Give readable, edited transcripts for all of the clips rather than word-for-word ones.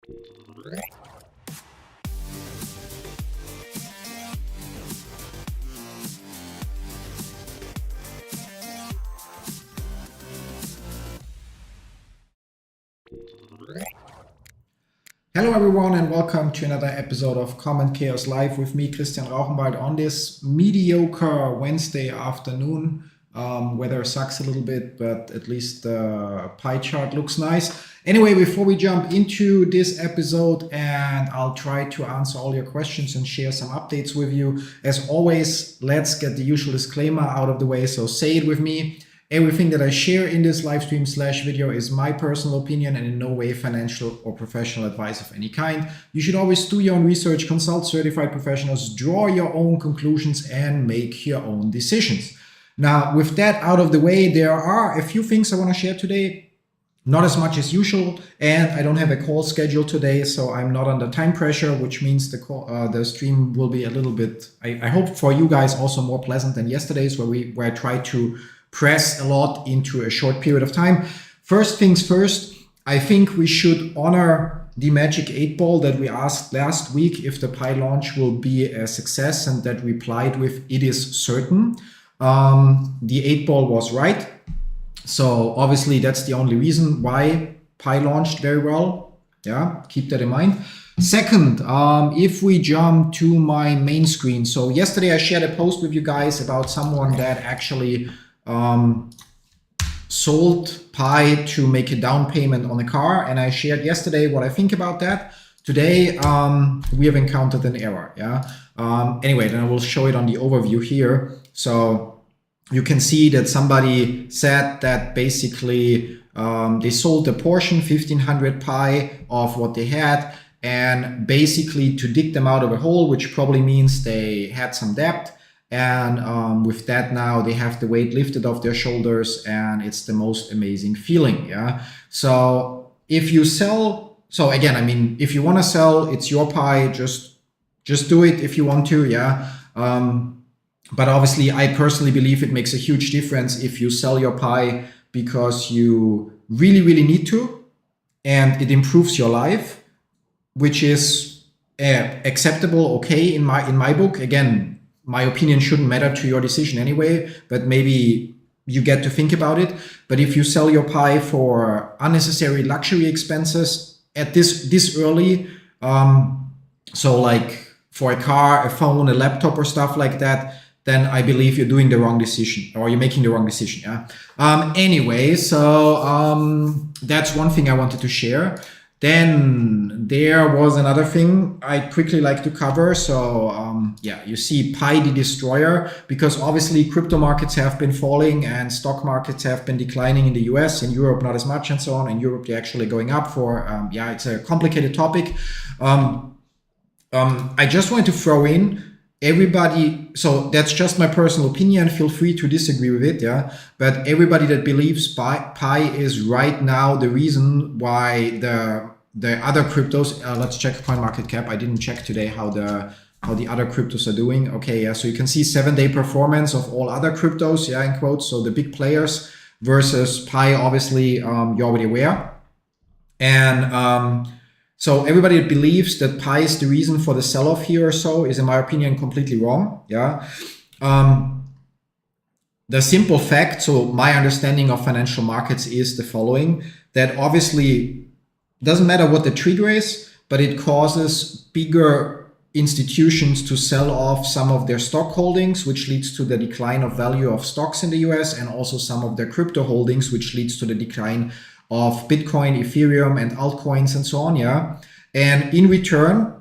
Hello everyone and welcome to another episode of Common Chaos Live with me, Christian Rauchenwald, on this mediocre Wednesday afternoon. Weather sucks a little bit, but at least the pie chart looks nice. Anyway, before we jump into this episode, and I'll try to answer all your questions and share some updates with you. As always, let's get the usual disclaimer out of the way, so say it with me. Everything that I share in this live stream / video is my personal opinion and in no way financial or professional advice of any kind. You should always do your own research, consult certified professionals, draw your own conclusions, and make your own decisions. Now, with that out of the way, there are a few things I want to share today. Not as much as usual, and I don't have a call scheduled today, so I'm not under time pressure, which means the stream will be a little bit, I hope for you guys, also more pleasant than yesterday's, where I tried to press a lot into a short period of time. First things first, I think we should honor the magic 8-ball that we asked last week if the Pi launch will be a success, and that replied with "it is certain." The 8-ball was right. So obviously that's the only reason why Pi launched very well. Yeah, keep that in mind. Second, if we jump to my main screen. So yesterday I shared a post with you guys about someone that actually sold Pi to make a down payment on a car, and I shared yesterday what I think about that. Today we have encountered an error. Anyway, then I will show it on the overview here. So you can see that somebody said that basically they sold a portion, 1500 Pi of what they had, and basically to dig them out of a hole, which probably means they had some debt. And with that, now they have the weight lifted off their shoulders, and it's the most amazing feeling. So if you sell, so again, I mean, if you want to sell, it's your Pi, just do it if you want to. But obviously I personally believe it makes a huge difference if you sell your Pi because you really need to, and it improves your life, which is acceptable, okay, in my book. Again, my opinion shouldn't matter to your decision anyway, but maybe you get to think about it. But if you sell your Pi for unnecessary luxury expenses at this early, so like for a car, a phone, a laptop, or stuff like that, then I believe you're doing the wrong decision, or you're making the wrong decision. Anyway, so that's one thing I wanted to share. Then there was another thing I'd quickly like to cover. So you see Pi the Destroyer, because obviously crypto markets have been falling and stock markets have been declining in the US, in Europe not as much, and so on. In Europe they're actually going up for, it's a complicated topic. I just wanted to throw in everybody, so that's just my personal opinion, feel free to disagree with it, but everybody that believes Pi is right now the reason why the other cryptos, let's check CoinMarketCap. I didn't check today how the other cryptos are doing. Okay, so you can see 7-day performance of all other cryptos, in quotes, so the big players versus Pi, obviously, you're already aware. And so everybody that believes that Pi is the reason for the sell-off here or so is, in my opinion, completely wrong. The simple fact, so my understanding of financial markets is the following, that obviously doesn't matter what the trigger is, but it causes bigger institutions to sell off some of their stock holdings, which leads to the decline of value of stocks in the US, and also some of their crypto holdings, which leads to the decline of Bitcoin, Ethereum, and altcoins, and so on. And in return,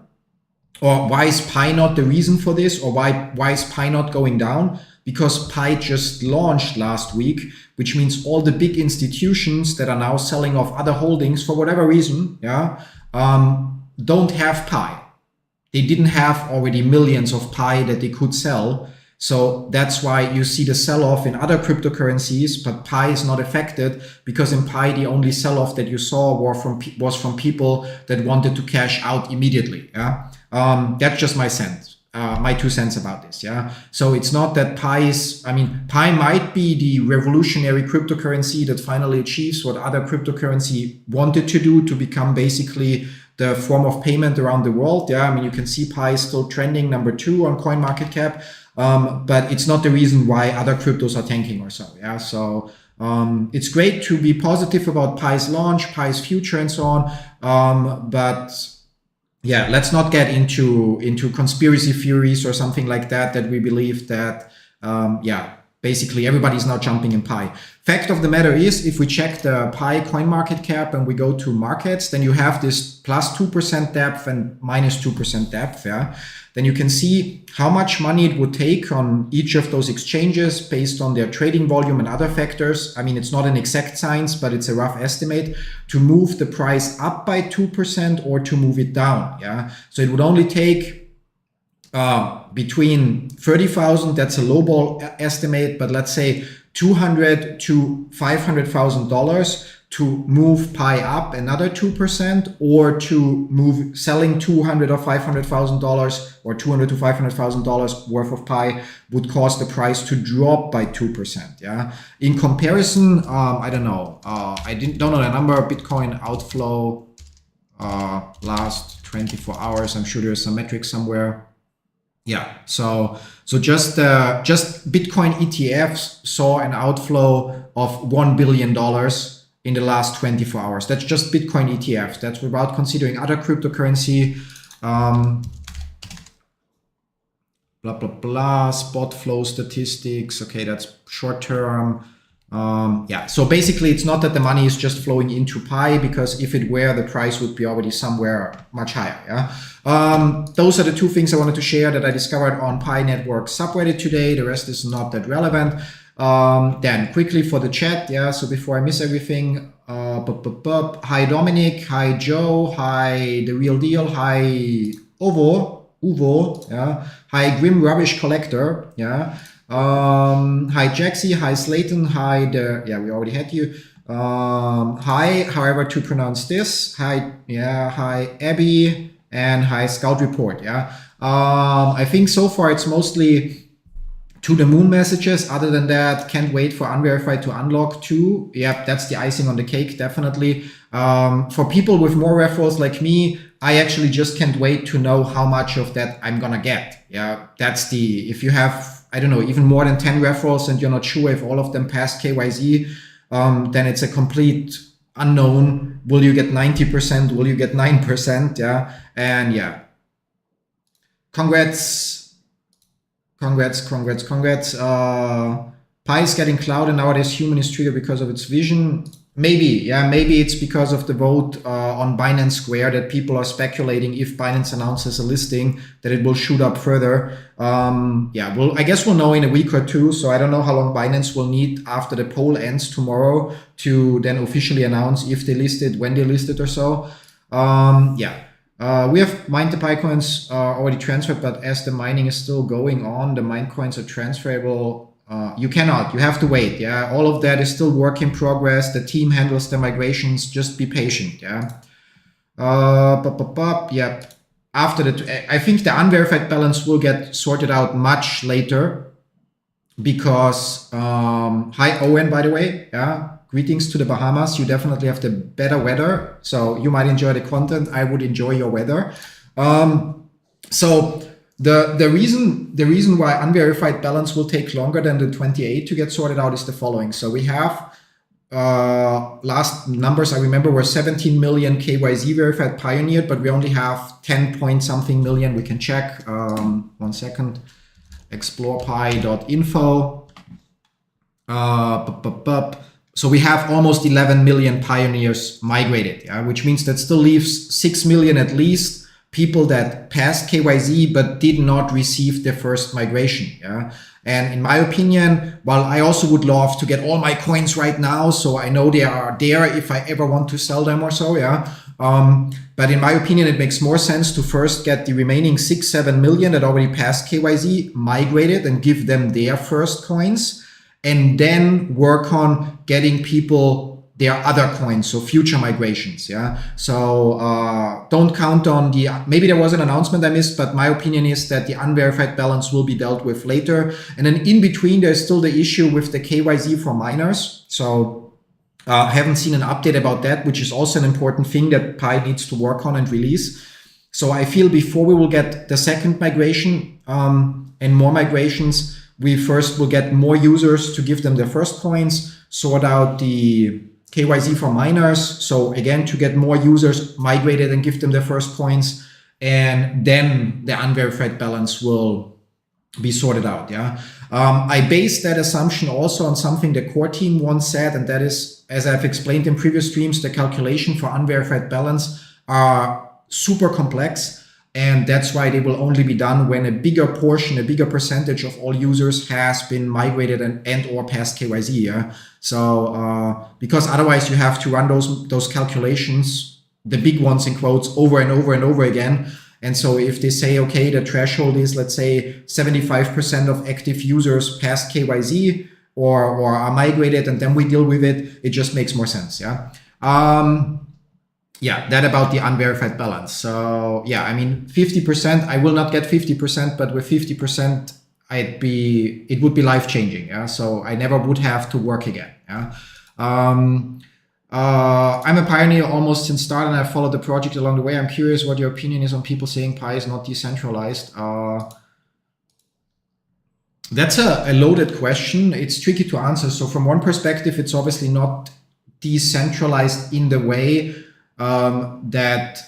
or why is Pi not the reason for this, or why is Pi not going down? Because Pi just launched last week, which means all the big institutions that are now selling off other holdings for whatever reason, don't have Pi. They didn't have already millions of Pi that they could sell. So that's why you see the sell-off in other cryptocurrencies, but Pi is not affected, because in Pi, the only sell-off that you saw was from people that wanted to cash out immediately. That's just my sense. My 2 cents about this. So it's not that Pi might be the revolutionary cryptocurrency that finally achieves what other cryptocurrency wanted to do, to become basically the form of payment around the world. Yeah, I mean, you can see Pi is still trending #2 on CoinMarketCap, but it's not the reason why other cryptos are tanking or so. Yeah, so it's great to be positive about Pi's launch, Pi's future, and so on. But yeah, let's not get into conspiracy theories or something like that we believe that basically everybody's now jumping in Pi. Fact of the matter is, if we check the Pi CoinMarketCap and we go to markets, then you have this +2% depth and -2% depth. Yeah, then you can see how much money it would take on each of those exchanges based on their trading volume and other factors. I mean, it's not an exact science, but it's a rough estimate to move the price up by 2% or to move it down. Yeah, so it would only take between 30,000, that's a lowball estimate, but let's say $200,000 to $500,000 to move Pi up another 2%, or to move selling $200,000 or $500,000 or $200,000 to $500,000 worth of Pi would cause the price to drop by 2%. Yeah. In comparison, I don't know. Don't know the number. Bitcoin outflow last 24 hours. I'm sure there's some metric somewhere. Yeah, so just Bitcoin ETFs saw an outflow of $1 billion in the last 24 hours. That's just Bitcoin ETFs. That's without considering other cryptocurrency. Blah blah blah. Spot flow statistics. Okay, that's short term. Yeah, so basically it's not that the money is just flowing into Pi, because if it were, the price would be already somewhere much higher. Yeah. Those are the two things I wanted to share that I discovered on Pi Network subreddit today. The rest is not that relevant. Then quickly for the chat. Yeah. So before I miss everything, hi Dominic, hi Joe, hi The Real Deal, hi Uvo, yeah. Hi Grim Rubbish Collector, yeah. Hi Jaxie, hi Slayton, hi we already had you. Hi, however to pronounce this. Hi Abby, and hi Scout Report. Yeah. I think so far it's mostly to the moon messages. Other than that, can't wait for Unverified to unlock too. Yep, that's the icing on the cake, definitely. For people with more referrals like me, I actually just can't wait to know how much of that I'm gonna get. Yeah, that's if you have, I don't know, even more than 10 referrals and you're not sure if all of them pass KYZ, then it's a complete unknown. Will you get 90%? Will you get 9%? Yeah. And yeah. Congrats. Pi is getting cloud, and nowadays human is treated because of its vision. Maybe, yeah, maybe it's because of the vote on Binance Square that people are speculating if Binance announces a listing that it will shoot up further. Yeah, well, I guess we'll know in a week or two. So I don't know how long Binance will need after the poll ends tomorrow to then officially announce if they list it, when they list it or so. Yeah. We have mined the Pi coins already transferred, but as the mining is still going on, the mined coins are transferable. You cannot, you have to wait. Yeah, all of that is still work in progress. The team handles the migrations. Just be patient. Yeah. Yeah. After I think the unverified balance will get sorted out much later, because hi Owen, by the way. Yeah. Greetings to the Bahamas. You definitely have the better weather, so you might enjoy the content. I would enjoy your weather. So the reason why unverified balance will take longer than the 28 to get sorted out is the following. So we have last numbers I remember were 17 million KYZ verified pioneered, but we only have 10 point something million. We can check. 1 second. explorepi.info. So we have almost 11 million pioneers migrated, yeah, which means that still leaves 6 million at least people that passed KYZ but did not receive their first migration. Yeah. And in my opinion, while I also would love to get all my coins right now, so I know they are there if I ever want to sell them or so, yeah. But in my opinion, it makes more sense to first get the remaining 6-7 million that already passed KYZ migrated and give them their first coins, and then work on getting people their other coins, so future migrations. Yeah. So don't count on maybe there was an announcement I missed, but my opinion is that the unverified balance will be dealt with later. And then in between, there's still the issue with the KYZ for miners. So Haven't seen an update about that, which is also an important thing that Pi needs to work on and release. So I feel before we will get the second migration and more migrations, we first will get more users to give them their first coins, sort out the KYC for miners. So again, to get more users migrated and give them their first coins, and then the unverified balance will be sorted out. Yeah. I based that assumption also on something the core team once said, and that is, as I've explained in previous streams, the calculation for unverified balance are super complex. And that's why they will only be done when a bigger portion, a bigger percentage of all users has been migrated and or passed KYC. Yeah? So because otherwise you have to run those calculations, the big ones in quotes, over and over and over again. And so if they say, okay, the threshold is, let's say, 75% of active users passed KYC or are migrated, and then we deal with it, it just makes more sense. Yeah. Yeah, that about the unverified balance. So yeah, I mean, 50%, I will not get 50%, but with 50%, it would be life-changing. Yeah, so I never would have to work again. Yeah. I'm a pioneer almost since start, and I followed the project along the way. I'm curious what your opinion is on people saying Pi is not decentralized. That's a loaded question. It's tricky to answer. So from one perspective, it's obviously not decentralized in the way that,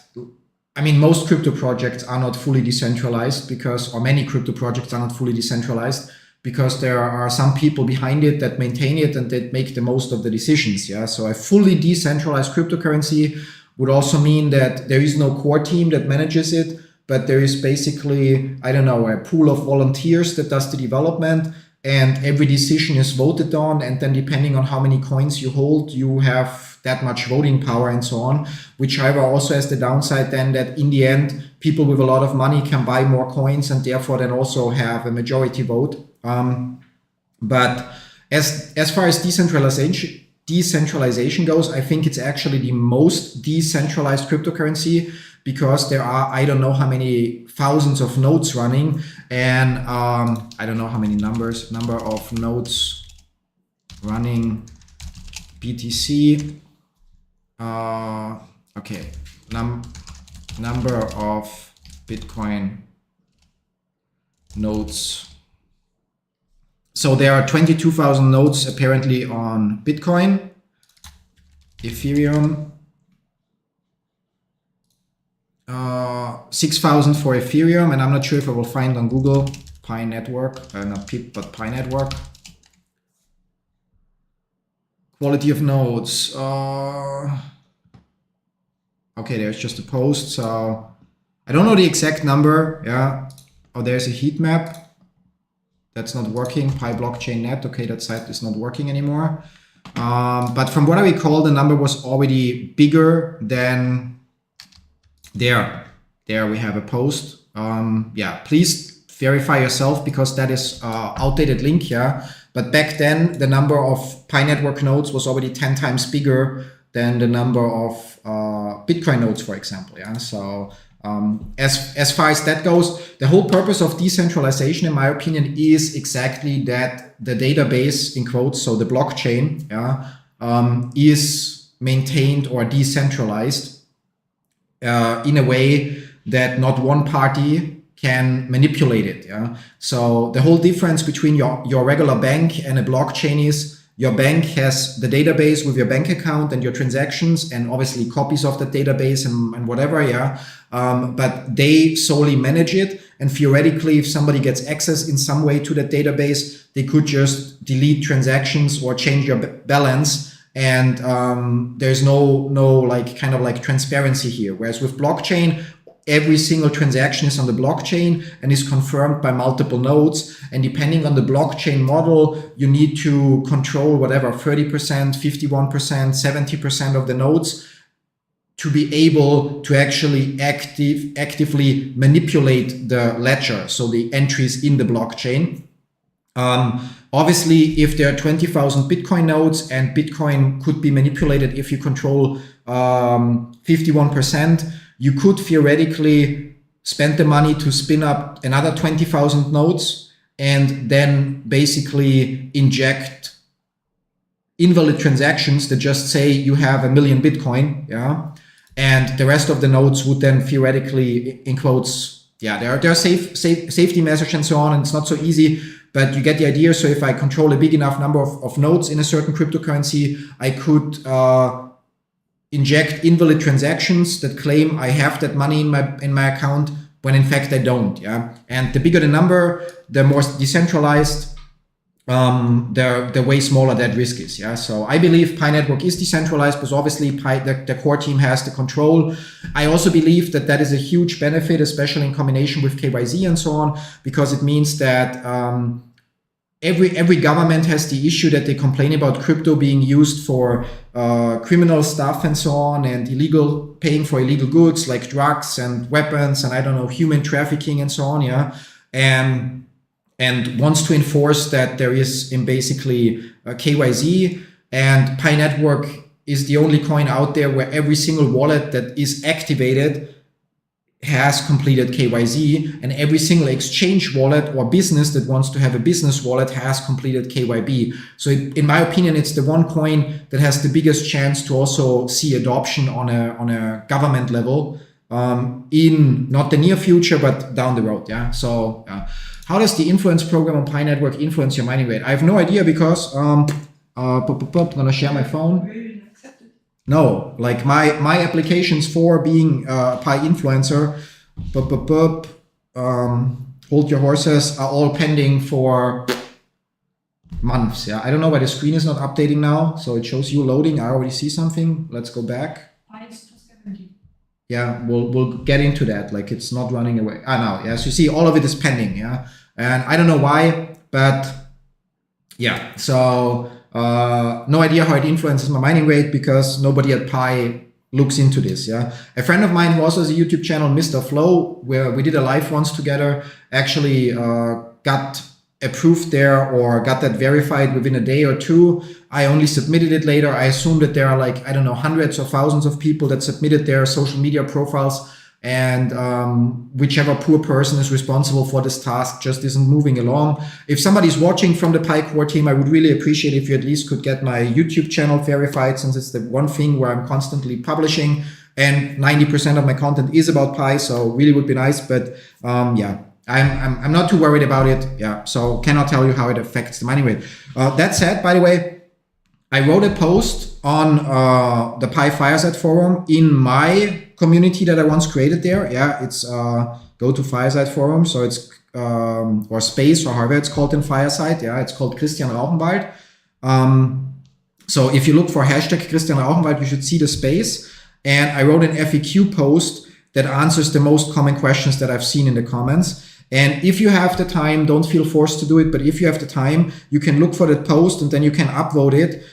I mean, most crypto projects are not fully decentralized or many crypto projects are not fully decentralized because there are some people behind it that maintain it and that make the most of the decisions. Yeah. So a fully decentralized cryptocurrency would also mean that there is no core team that manages it, but there is basically, I don't know, a pool of volunteers that does the development, and every decision is voted on. And then depending on how many coins you hold, you have that much voting power and so on, which however also has the downside then that in the end, people with a lot of money can buy more coins and therefore then also have a majority vote. But as far as decentralization goes, I think it's actually the most decentralized cryptocurrency because there are, I don't know how many thousands of nodes running, and I don't know how many number of nodes running BTC. Okay, number of Bitcoin nodes. So there are 22,000 nodes apparently on Bitcoin, Ethereum, 6,000 for Ethereum, and I'm not sure if I will find on Google Pi Network, not PIP, but Pi Network. Quality of nodes. Okay, there's just a post. So I don't know the exact number. Yeah. Oh, there's a heat map. That's not working. Pi blockchain net. Okay, that site is not working anymore. But from what I recall, the number was already bigger than there. There we have a post. Yeah, please verify yourself because that is outdated link. Yeah. But back then, the number of Pi Network nodes was already 10 times bigger than the number of Bitcoin nodes, for example. Yeah. So as far as that goes, the whole purpose of decentralization, in my opinion, is exactly that the database, in quotes, so the blockchain, yeah, is maintained or decentralized in a way that not one party can manipulate it. Yeah. So the whole difference between your regular bank and a blockchain is your bank has the database with your bank account and your transactions and obviously copies of that database and whatever. Yeah. But they solely manage it. And theoretically, if somebody gets access in some way to that database, they could just delete transactions or change your balance. And there's no like kind of like transparency here. Whereas with blockchain, every single transaction is on the blockchain and is confirmed by multiple nodes. And depending on the blockchain model, you need to control whatever, 30%, 51%, 70% of the nodes to be able to actually actively manipulate the ledger. So the entries in the blockchain. Obviously, if there are 20,000 Bitcoin nodes and Bitcoin could be manipulated if you control 51%, you could theoretically spend the money to spin up another 20,000 nodes and then basically inject invalid transactions that just say you have 1 million Bitcoin, yeah, and the rest of the nodes would then theoretically, in quotes, yeah, there are safety measures and so on, and it's not so easy, but you get the idea. So if I control a big enough number of nodes in a certain cryptocurrency, I could inject invalid transactions that claim I have that money in my account when in fact I don't. Yeah, and the bigger the number, the more decentralized, the way smaller that risk is. Yeah, so I believe Pi Network is decentralized because obviously the core team has the control. I also believe that that is a huge benefit, especially in combination with KYC and so on, because it means that every government has the issue that they complain about crypto being used for criminal stuff and so on, and paying for illegal goods like drugs and weapons and I don't know, human trafficking and so on. Yeah, and wants to enforce that there is in basically KYC, and Pi Network is the only coin out there where every single wallet that is activated has completed KYC, and every single exchange wallet or business that wants to have a business wallet has completed KYB. So in my opinion, it's the one coin that has the biggest chance to also see adoption on a government level in not the near future, but down the road. Yeah. So how does the influence program on Pi Network influence your mining rate? I have no idea because I'm gonna share my phone. No, like my applications for being a Pi influencer, hold your horses, are all pending for months. Yeah, I don't know why the screen is not updating now. So it shows you loading. I already see something. Let's go back. Yeah, we'll get into that. Like it's not running away. Now, yes, you see all of it is pending. Yeah, and I don't know why, but yeah. So no idea how it influences my mining rate because nobody at Pi looks into this. Yeah, a friend of mine who also has a YouTube channel, Mr. Flow, where we did a live once together, actually got approved there or got that verified within a day or two. I only submitted it later. I assume that there are like, I don't know, hundreds or thousands of people that submitted their social media profiles, and whichever poor person is responsible for this task just isn't moving along. If somebody's watching from the Pi core team, I would really appreciate if you at least could get my YouTube channel verified, since it's the one thing where I'm constantly publishing and 90% of my content is about Pi, so really would be nice. But yeah, I'm not too worried about it. Yeah, so cannot tell you how it affects the mining rate. That said, by the way, I wrote a post on the Pi Fireside forum in my community that I once created there. Yeah, it's go to Fireside forum. So it's or space, or however it's called in Fireside. Yeah, it's called Christian Rauchenwald. So if you look for hashtag Christian Rauchenwald, you should see the space. And I wrote an FAQ post that answers the most common questions that I've seen in the comments. And if you have the time, don't feel forced to do it, but if you have the time, you can look for that post and then you can upvote it.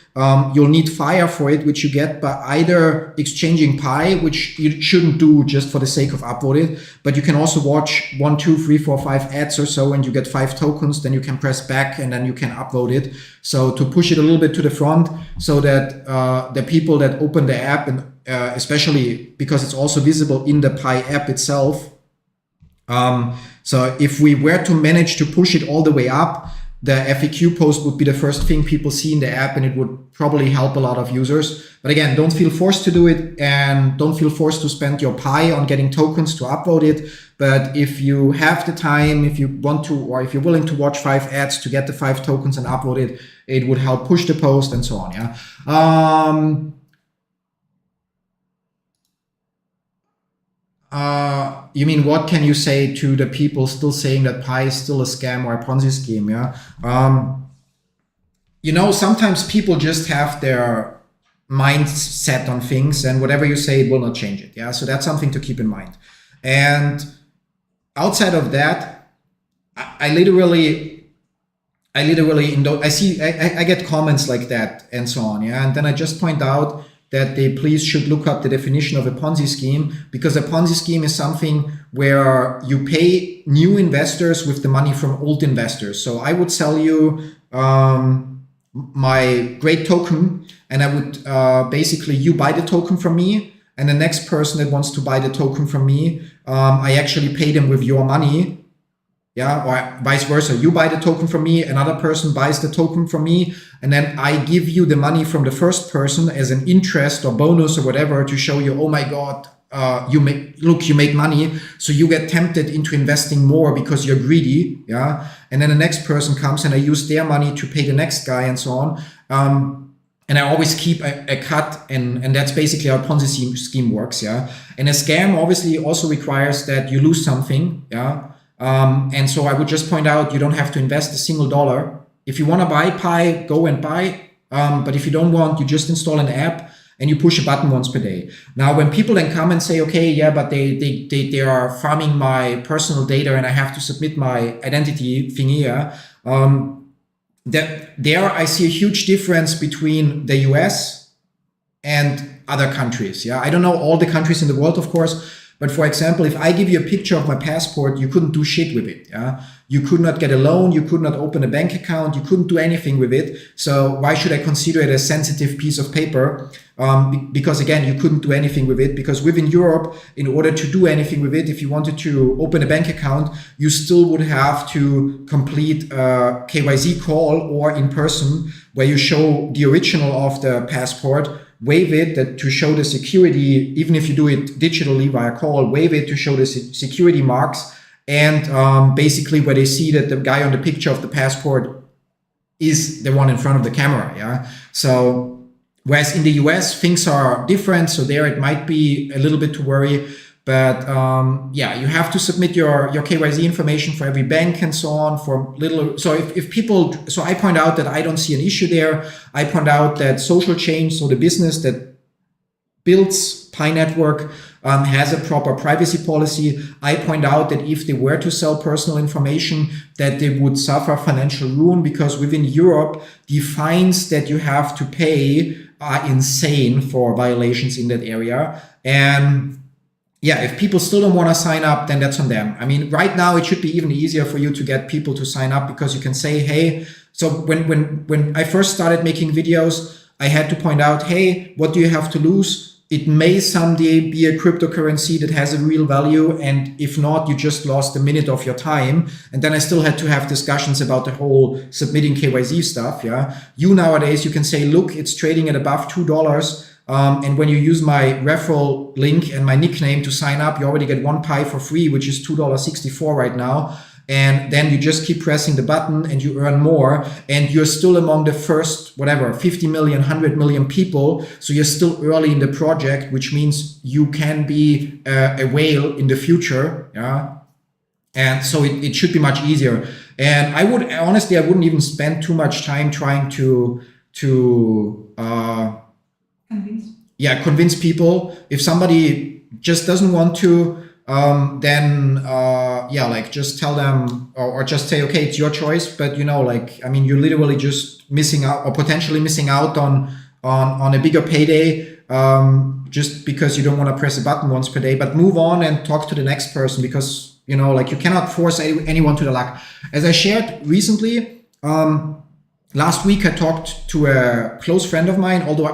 You'll need Fire for it, which you get by either exchanging Pi, which you shouldn't do just for the sake of upvote it, but you can also watch 1, 2, 3, 4, 5 ads or so, and you get 5 tokens, then you can press back and then you can upvote it. So to push it a little bit to the front so that the people that open the app, and especially because it's also visible in the Pi app itself, so if we were to manage to push it all the way up, the FAQ post would be the first thing people see in the app, and it would probably help a lot of users. But again, don't feel forced to do it, and don't feel forced to spend your Pi on getting tokens to upload it. But if you have the time, if you want to, or if you're willing to watch 5 ads to get the 5 tokens and upload it, it would help push the post and so on. Yeah. You mean, what can you say to the people still saying that Pi is still a scam or a Ponzi scheme? Yeah. You know, sometimes people just have their mind set on things, and whatever you say, it will not change it. Yeah. So that's something to keep in mind. And outside of that, I get comments like that and so on. Yeah. And then I just point out that they please should look up the definition of a Ponzi scheme, because a Ponzi scheme is something where you pay new investors with the money from old investors. So I would sell you my great token, and I would basically, you buy the token from me, and the next person that wants to buy the token from me, I actually pay them with your money. yeah, or vice versa. You buy the token from me, another person buys the token from me, and then I give you the money from the first person as an interest or bonus or whatever to show you, oh my God, you make money. So you get tempted into investing more because you're greedy, yeah. And then the next person comes and I use their money to pay the next guy and so on. And I always keep a cut, and that's basically how a Ponzi scheme works, yeah. And a scam obviously also requires that you lose something, yeah. And so I would just point out, you don't have to invest a single dollar. If you want to buy Pi, go and buy. But if you don't want, you just install an app and you push a button once per day. Now, when people then come and say, okay, yeah, but they are farming my personal data and I have to submit my identity thingy, yeah, there I see a huge difference between the US and other countries. Yeah, I don't know all the countries in the world, of course, but for example, if I give you a picture of my passport, you couldn't do shit with it. Yeah, you could not get a loan, you could not open a bank account, you couldn't do anything with it. So why should I consider it a sensitive piece of paper? Because again, you couldn't do anything with it, because within Europe, in order to do anything with it, if you wanted to open a bank account, you still would have to complete a KYC call or in person where you show the original of the passport, wave it that to show the security, even if you do it digitally via call, wave it to show the security marks, and basically where they see that the guy on the picture of the passport is the one in front of the camera, yeah. So whereas in the US things are different, so there it might be a little bit to worry, but yeah, you have to submit your KYC information for every bank and so on. For little, so if people, so I point out that I don't see an issue there. I point out that Social Change, so the business that builds Pi Network, has a proper privacy policy. I point out that if they were to sell personal information, that they would suffer financial ruin, because within Europe, the fines that you have to pay are insane for violations in that area. And yeah, if people still don't want to sign up, then that's on them. I mean, right now it should be even easier for you to get people to sign up, because you can say, hey, so when I first started making videos, I had to point out, hey, what do you have to lose? It may someday be a cryptocurrency that has a real value, and if not, you just lost a minute of your time. And then I still had to have discussions about the whole submitting KYC stuff. Yeah, nowadays you can say, look, it's trading at above $2, and when you use my referral link and my nickname to sign up, you already get 1 Pi for free, which is $2.64 right now. And then you just keep pressing the button and you earn more, and you're still among the first, whatever, 50 million, 100 million people. So you're still early in the project, which means you can be a whale in the future. Yeah. And so it should be much easier. And I would, honestly, I wouldn't even spend too much time trying to convince people. If somebody just doesn't want to, then like just tell them, or just say, okay, it's your choice. But I mean, you're literally just missing out, or potentially missing out on a bigger payday, just because you don't want to press a button once per day. But move on and talk to the next person, because you cannot force anyone to the luck. As I shared recently, last week I talked to a close friend of mine, although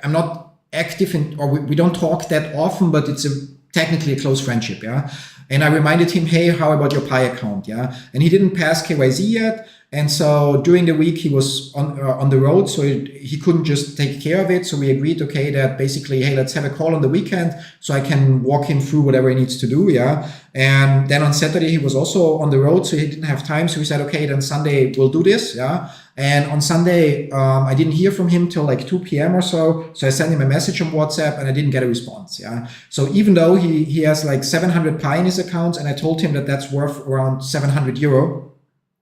I'm not active or we don't talk that often, but it's technically a close friendship, yeah. And I reminded him, hey, how about your Pi account, yeah? And he didn't pass KYC yet, and so during the week he was on the road, so he couldn't just take care of it. So we agreed, okay, that basically, hey, let's have a call on the weekend so I can walk him through whatever he needs to do, yeah. And then on Saturday he was also on the road, so he didn't have time. So we said, okay, then Sunday we'll do this, yeah. And on Sunday, I didn't hear from him till like 2 p.m. or so. So I sent him a message on WhatsApp and I didn't get a response. Yeah. So even though he has like 700 Pi in his accounts, and I told him that that's worth around 700 euro.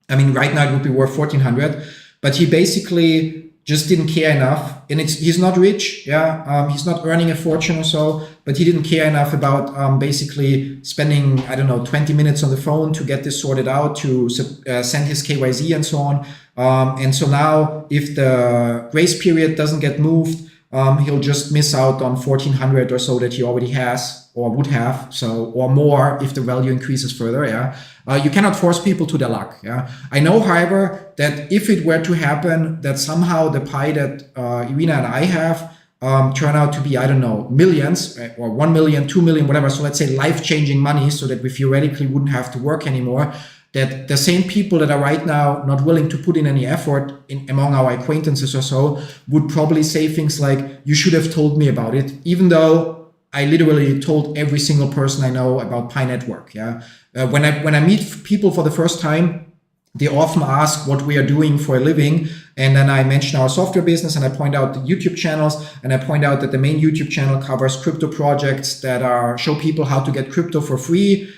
I mean, right now it would be worth 1400, but he basically just didn't care enough. And he's not rich. Yeah. He's not earning a fortune or so, but he didn't care enough about basically spending, 20 minutes on the phone to get this sorted out, to send his KYC and so on. And so now if the grace period doesn't get moved, he'll just miss out on 1400 or so that he already has or would have, so, or more if the value increases further. Yeah. You cannot force people to their luck. Yeah. I know, however, that if it were to happen that somehow the Pi that Irina and I have turn out to be, millions, or 1 million, 2 million, whatever. So let's say life-changing money, so that we theoretically wouldn't have to work anymore. that the same people that are right now not willing to put in any effort among our acquaintances or so would probably say things like, you should have told me about it, even though I literally told every single person I know about Pi Network. Yeah. When I meet people for the first time, they often ask what we are doing for a living. And then I mention our software business, and I point out the YouTube channels, and I point out that the main YouTube channel covers crypto projects that show people how to get crypto for free.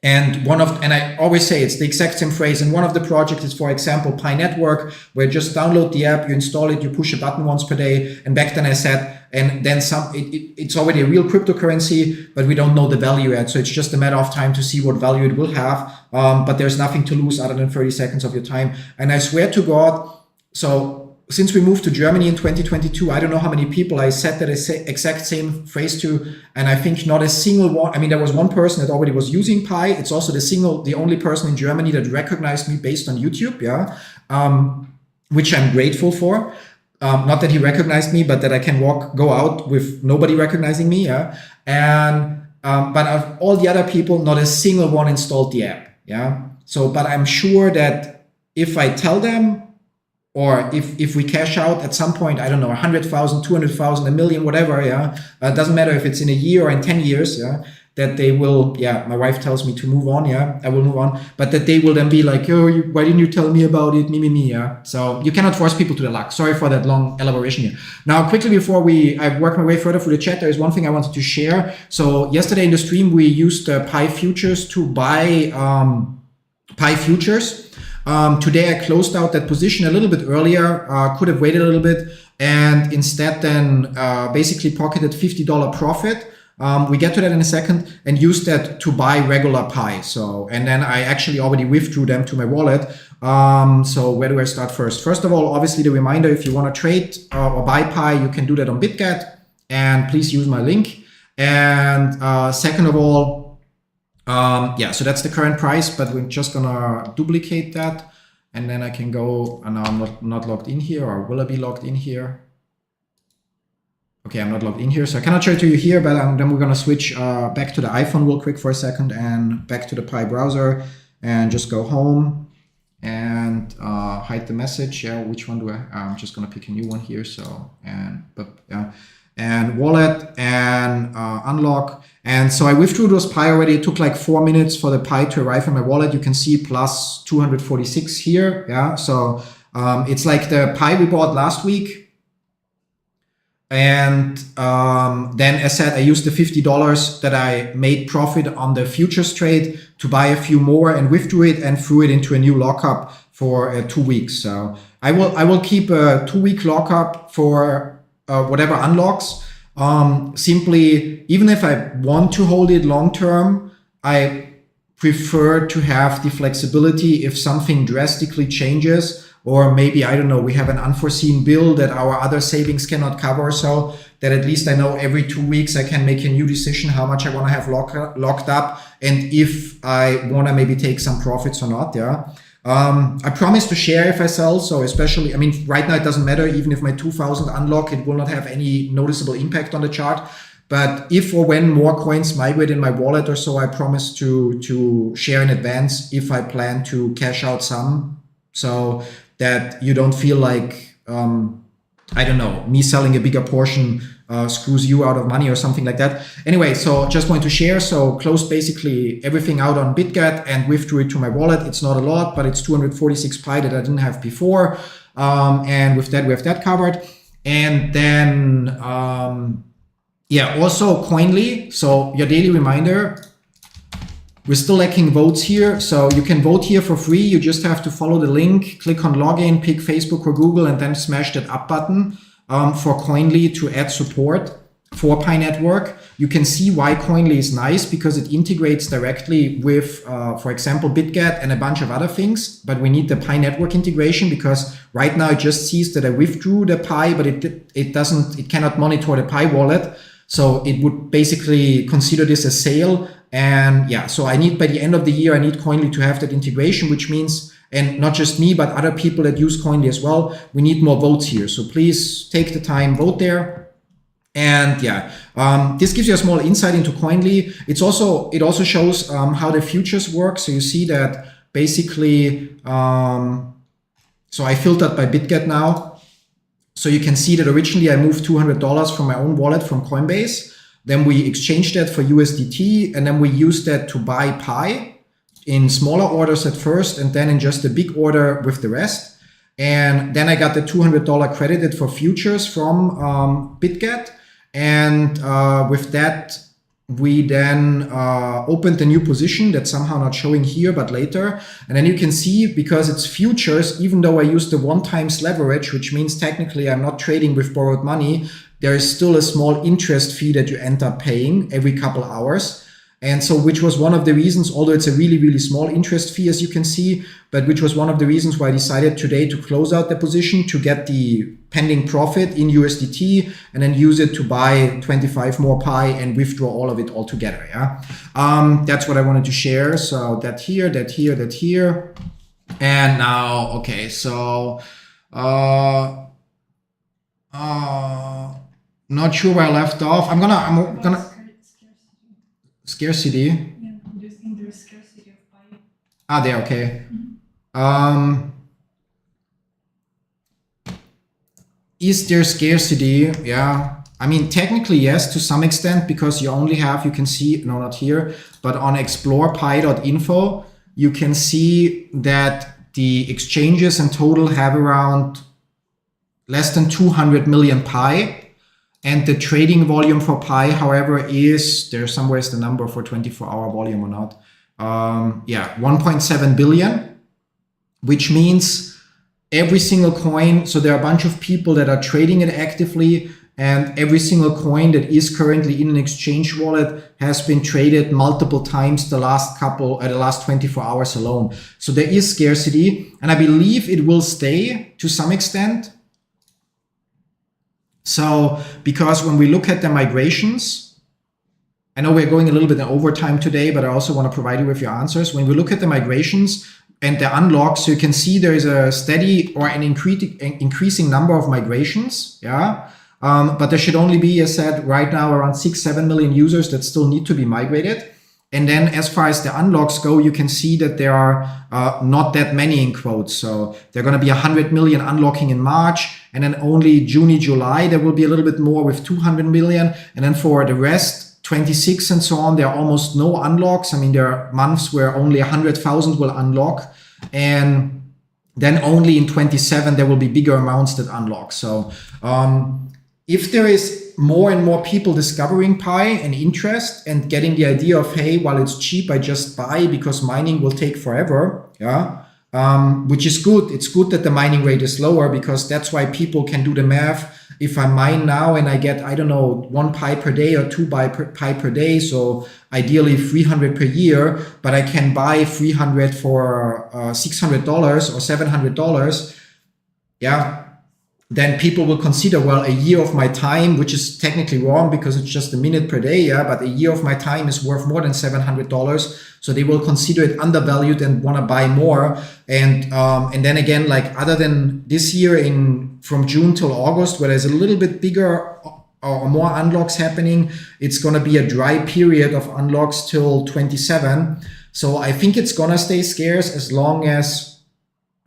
And I always say it's the exact same phrase. And one of the projects is, for example, Pi Network, where you just download the app, you install it, you push a button once per day. And back then I said, and then it's already a real cryptocurrency, but we don't know the value yet. So it's just a matter of time to see what value it will have. But there's nothing to lose other than 30 seconds of your time. And I swear to God, so since we moved to Germany in 2022, I don't know how many people I said that exact same phrase to, and I think not a single one. I mean, there was one person that already was using Pi. It's also the only person in Germany that recognized me based on YouTube, yeah, which I'm grateful for. Not that he recognized me, but that I can go out with nobody recognizing me, yeah. And but of all the other people, not a single one installed the app, yeah. So, but I'm sure that if I tell them, or if we cash out at some point, I don't know, 100,000, 200,000, a million, whatever, yeah. It doesn't matter if it's in a year or in 10 years, yeah, that they will, yeah, my wife tells me to move on, yeah, I will move on, but that they will then be like, oh, why didn't you tell me about it, me, yeah. So you cannot force people to the luck. Sorry for that long elaboration here. Now, quickly before I work my way further through the chat, there is one thing I wanted to share. So yesterday in the stream, we used Pi futures to buy Pi futures. Today I closed out that position a little bit earlier, could have waited a little bit, and instead then basically pocketed $50 profit. We get to that in a second, and used that to buy regular Pi. So, and then I actually already withdrew them to my wallet. So where do I start first? First of all, obviously the reminder, if you want to trade or buy Pi, you can do that on Bitget, and please use my link. And second of all, yeah, so that's the current price, but we're just gonna duplicate that, and then I can go, and now I'm not logged in here, or will I be logged in here? Okay, I'm not logged in here, so I cannot show it to you here, but then we're gonna switch back to the iPhone real quick for a second, and back to the Pi browser, and just go home, and hide the message. Yeah, which one do I'm just gonna pick a new one here, so, and wallet, and unlock. And so I withdrew those Pi already. It took like 4 minutes for the Pi to arrive in my wallet. You can see plus 246 here. Yeah. So it's like the Pi we bought last week. And then as said, I used the $50 that I made profit on the futures trade to buy a few more, and withdrew it and threw it into a new lockup for 2 weeks. So I will keep a 2-week lockup for whatever unlocks. Simply, even if I want to hold it long term, I prefer to have the flexibility if something drastically changes, or maybe, I don't know, we have an unforeseen bill that our other savings cannot cover, so that at least I know every 2 weeks I can make a new decision how much I want to have locked up, and if I want to maybe take some profits or not, yeah. I promise to share if I sell. So especially, I mean, right now it doesn't matter. Even if my 2000 unlock, it will not have any noticeable impact on the chart. But if or when more coins migrate in my wallet or so, I promise to share in advance if I plan to cash out some, so that you don't feel like, I don't know, me selling a bigger portion screws you out of money or something like that. Anyway, so just wanted to share. So closed basically everything out on Bitget and withdrew it to my wallet. It's not a lot, but it's 246 Pi that I didn't have before. And with that, we have that covered. And then, yeah, also Koinly. So your daily reminder, we're still lacking votes here. So you can vote here for free. You just have to follow the link, click on login, pick Facebook or Google, and then smash that up button for Koinly to add support for Pi Network. You can see why Koinly is nice, because it integrates directly with, for example, Bitget and a bunch of other things. But we need the Pi Network integration, because right now it just sees that I withdrew the Pi, but it cannot monitor the Pi wallet. So it would basically consider this a sale. And yeah, so I need, by the end of the year, I need Koinly to have that integration, which means, and not just me, but other people that use Koinly as well, we need more votes here. So please take the time, vote there. And yeah, this gives you a small insight into Koinly. It also shows how the futures work. So you see that basically, so I filtered by Bitget now. So you can see that originally I moved $200 from my own wallet from Coinbase. Then we exchanged that for USDT, and then we used that to buy Pi in smaller orders at first, and then in just a big order with the rest. And then I got the $200 credited for futures from Bitget. And with that, we then opened a new position that's somehow not showing here, but later. And then you can see, because it's futures, even though I used the 1x leverage, which means technically I'm not trading with borrowed money, there is still a small interest fee that you end up paying every couple hours. And so, which was one of the reasons, although it's a really, really small interest fee, as you can see, but which was one of the reasons why I decided today to close out the position to get the pending profit in USDT and then use it to buy 25 more Pi and withdraw all of it all together. Yeah, that's what I wanted to share. So that here, that here, that here. And now, okay, so not sure where I left off. I'm gonna Scarcity. Yeah, in the scarcity of Pi. Ah, there, okay. Is there scarcity? Yeah. I mean, technically, yes, to some extent, because you only have, you can see, no, not here, but on explorepi.info, you can see that the exchanges in total have around less than 200 million Pi. And the trading volume for Pi, however, is, there somewhere is the number for 24-hour volume or not. Yeah, 1.7 billion, which means every single coin. So there are a bunch of people that are trading it actively, and every single coin that is currently in an exchange wallet has been traded multiple times the last 24 hours alone. So there is scarcity, and I believe it will stay to some extent. So, because when we look at the migrations, I know we're going a little bit in overtime today, but I also want to provide you with your answers. When we look at the migrations and the unlocks, so you can see there is a steady or an increasing number of migrations. Yeah. But there should only be, as said, right now around 6-7 million users that still need to be migrated. And then as far as the unlocks go, you can see that there are not that many in quotes. So there are going to be 100 million unlocking in March, and then only June, July, there will be a little bit more with 200 million. And then for the rest, 26 and so on, there are almost no unlocks. I mean, there are months where only 100,000 will unlock. And then only in 27, there will be bigger amounts that unlock. So if there is more and more people discovering Pi and interest and getting the idea of, hey, while it's cheap, I just buy because mining will take forever. Yeah. Which is good. It's good that the mining rate is lower, because that's why people can do the math. If I mine now and I get, I don't know, 1 Pi per day or 2 Pi per day, so ideally 300 per year, but I can buy 300 for $600 or $700. Yeah. Then people will consider, well, a year of my time, which is technically wrong because it's just a minute per day, yeah, but a year of my time is worth more than $700. So they will consider it undervalued and want to buy more. And then again, like other than this year from June till August, where there's a little bit bigger or more unlocks happening, it's going to be a dry period of unlocks till 27. So I think it's going to stay scarce as long as,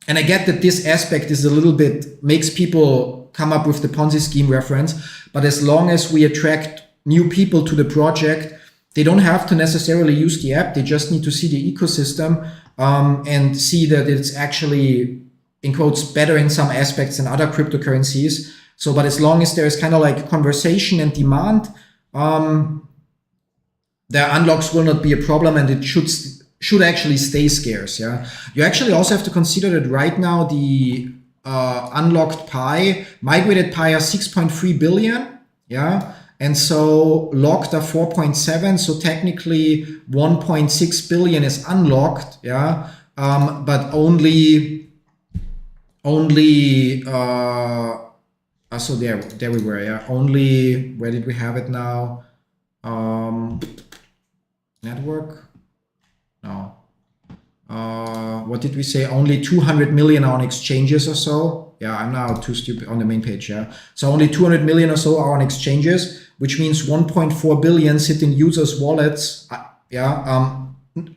and I get that this aspect is a little bit, makes people come up with the Ponzi scheme reference, but as long as we attract new people to the project, they don't have to necessarily use the app. They just need to see the ecosystem and see that it's actually, in quotes, better in some aspects than other cryptocurrencies. So, but as long as there's kind of like conversation and demand, the unlocks will not be a problem, and it should actually stay scarce. Yeah, you actually also have to consider that right now the unlocked Pi, migrated Pi are 6.3 billion. Yeah, and so locked are 4.7. So technically 1.6 billion is unlocked. Yeah, but only. So there we were. Yeah, only, where did we have it now? Network. No. what did we say? Only 200 million on exchanges or so. Yeah, I'm now too stupid on the main page. Yeah, so only 200 million or so are on exchanges, which means 1.4 billion sit in users' wallets.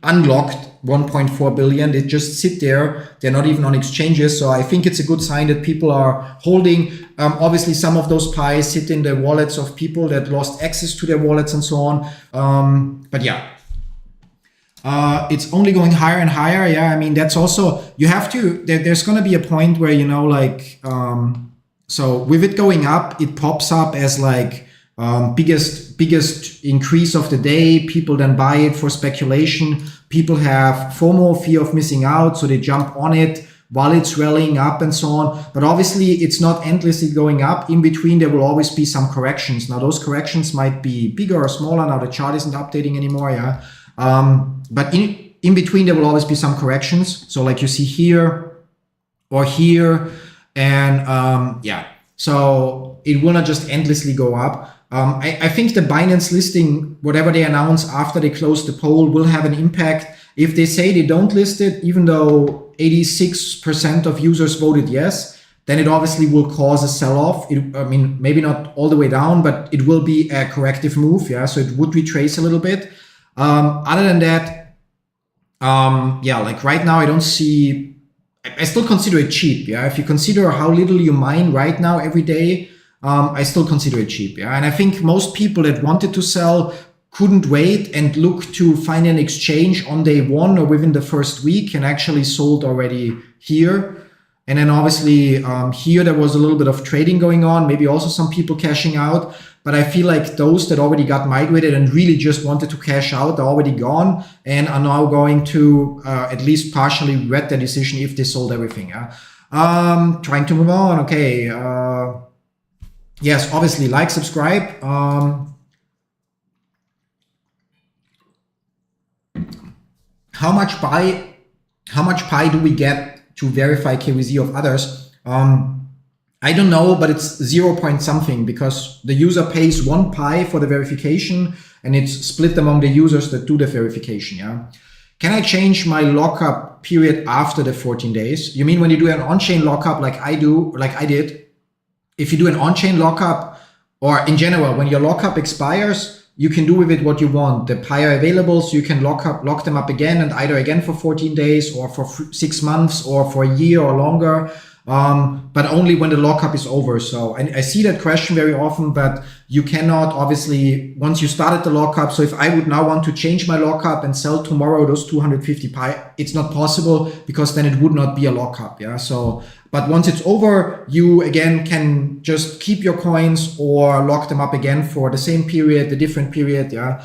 Unlocked 1.4 billion. They just sit there. They're not even on exchanges. So I think it's a good sign that people are holding. Obviously, some of those pies sit in the wallets of people that lost access to their wallets and so on. But yeah. It's only going higher and higher. Yeah, I mean, that's also, you have to, there's going to be a point where, you know, like, so with it going up, it pops up as like biggest increase of the day. People then buy it for speculation. People have FOMO, fear of missing out, so they jump on it while it's rallying up and so on. But obviously, it's not endlessly going up. In between, there will always be some corrections. Now, those corrections might be bigger or smaller. Now, the chart isn't updating anymore. Yeah. But in between, there will always be some corrections. So like you see here or here, and yeah, so it will not just endlessly go up. I think the Binance listing, whatever they announce after they close the poll, will have an impact. If they say they don't list it, even though 86% of users voted yes, then it obviously will cause a sell-off. I mean, maybe not all the way down, but it will be a corrective move. Yeah, so it would retrace a little bit. Other than that, yeah, like right now, I don't see, I still consider it cheap. Yeah. If you consider how little you mine right now every day, I still consider it cheap. Yeah. And I think most people that wanted to sell couldn't wait and look to find an exchange on day one or within the first week and actually sold already here. And then obviously here there was a little bit of trading going on, maybe also some people cashing out. But I feel like those that already got migrated and really just wanted to cash out are already gone and are now going to at least partially regret their decision if they sold everything. Yeah? Trying to move on. Okay. Yes, obviously, like, subscribe. How much Pi do we get to verify KYC of others? I don't know, but it's 0 point something because the user pays 1 Pi for the verification and it's split among the users that do the verification. Yeah. Can I change my lockup period after the 14 days? You mean when you do an on-chain lockup like I did? If you do an on-chain lockup or in general, when your lockup expires, you can do with it what you want. The Pi are available, so you can lock them up again and either again for 14 days or for 6 months or for a year or longer. But only when the lockup is over. So I see that question very often, but you cannot obviously, once you started the lockup. So if I would now want to change my lockup and sell tomorrow those 250 Pi, it's not possible because then it would not be a lockup. Yeah. So, but once it's over, you again can just keep your coins or lock them up again for the same period, the different period. Yeah.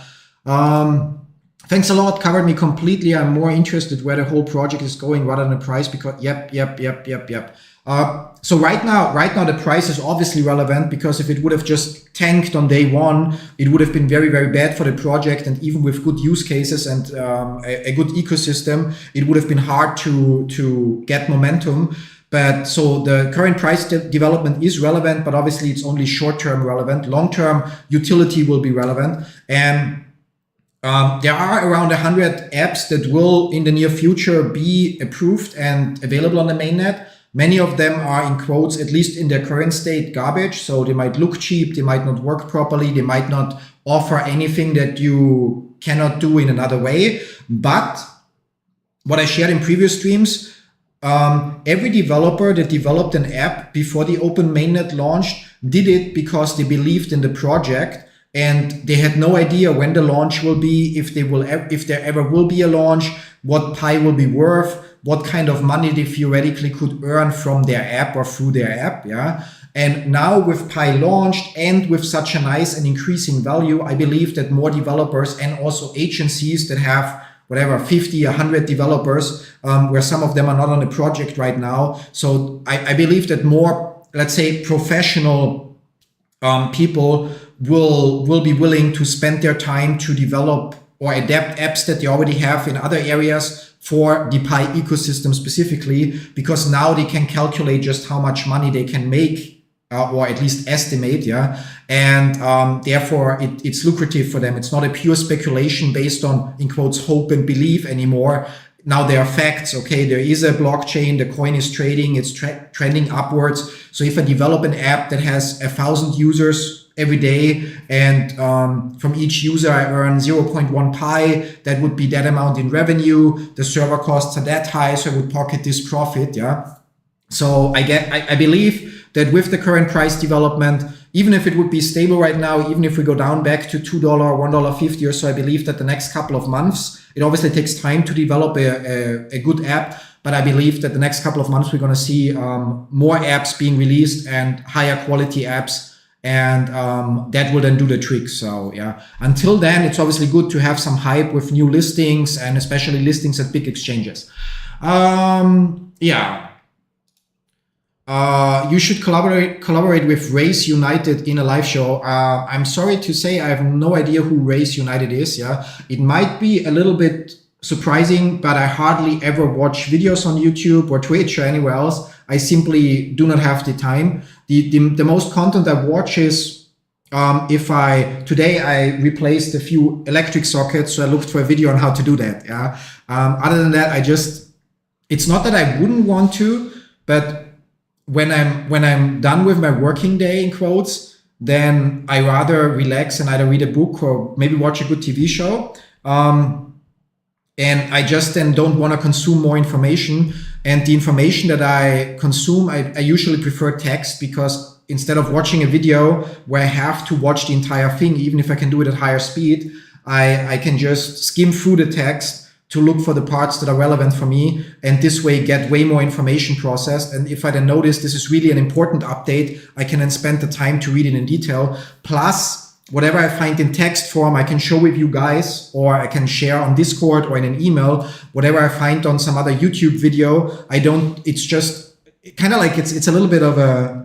Thanks a lot. Covered me completely. I'm more interested where the whole project is going rather than the price because yep. So right now the price is obviously relevant because if it would have just tanked on day one, it would have been very, very bad for the project. And even with good use cases and a good ecosystem, it would have been hard to get momentum. But so the current price development is relevant, but obviously it's only short-term relevant. Long-term utility will be relevant. And there are around 100 apps that will in the near future be approved and available on the mainnet. Many of them are in quotes, at least in their current state, garbage. So they might look cheap, they might not work properly, they might not offer anything that you cannot do in another way. But what I shared in previous streams, every developer that developed an app before the open mainnet launched did it because they believed in the project. And they had no idea when the launch will be, if there ever will be a launch, what Pi will be worth, what kind of money they theoretically could earn from their app or through their app. Yeah. And now with Pi launched and with such a nice and increasing value, I believe that more developers and also agencies that have whatever 50, 100 developers, where some of them are not on the project right now. So I believe that more, let's say, professional people will be willing to spend their time to develop or adapt apps that they already have in other areas for the Pi ecosystem specifically, because now they can calculate just how much money they can make or at least estimate. Yeah. And therefore it's lucrative for them. It's not a pure speculation based on, in quotes, hope and belief anymore. now there are facts. Okay, there is a blockchain, the coin is trading, it's trending upwards. So if I develop an app that has 1,000 users every day, and from each user I earn 0.1 Pi, that would be that amount in revenue. The server costs are that high, so I would pocket this profit. Yeah. So I believe that with the current price development, even if it would be stable right now, even if we go down back to $2, $1.50 or so, I believe that the next couple of months, it obviously takes time to develop a good app, but I believe that the next couple of months we're going to see more apps being released and higher quality apps, and that will then do the trick. So yeah, until then, it's obviously good to have some hype with new listings, and especially listings at big exchanges. Yeah. You should collaborate with Race United in a live show. I'm sorry to say I have no idea who Race United is. Yeah, it might be a little bit surprising, but I hardly ever watch videos on YouTube or Twitch or anywhere else. I simply do not have the time. The most content I watch is today I replaced a few electric sockets, so I looked for a video on how to do that. Yeah. Other than that, it's not that I wouldn't want to, but when I'm done with my working day, in quotes, then I rather relax and either read a book or maybe watch a good TV show. And I just then don't want to consume more information. And the information that I consume, I usually prefer text, because instead of watching a video where I have to watch the entire thing, even if I can do it at higher speed, I can just skim through the text to look for the parts that are relevant for me, and this way get way more information processed. And if I then notice this is really an important update, I can then spend the time to read it in detail. Plus, whatever I find in text form, I can show with you guys, or I can share on Discord or in an email. Whatever I find on some other YouTube video, it's just kind of like, it's a little bit of a,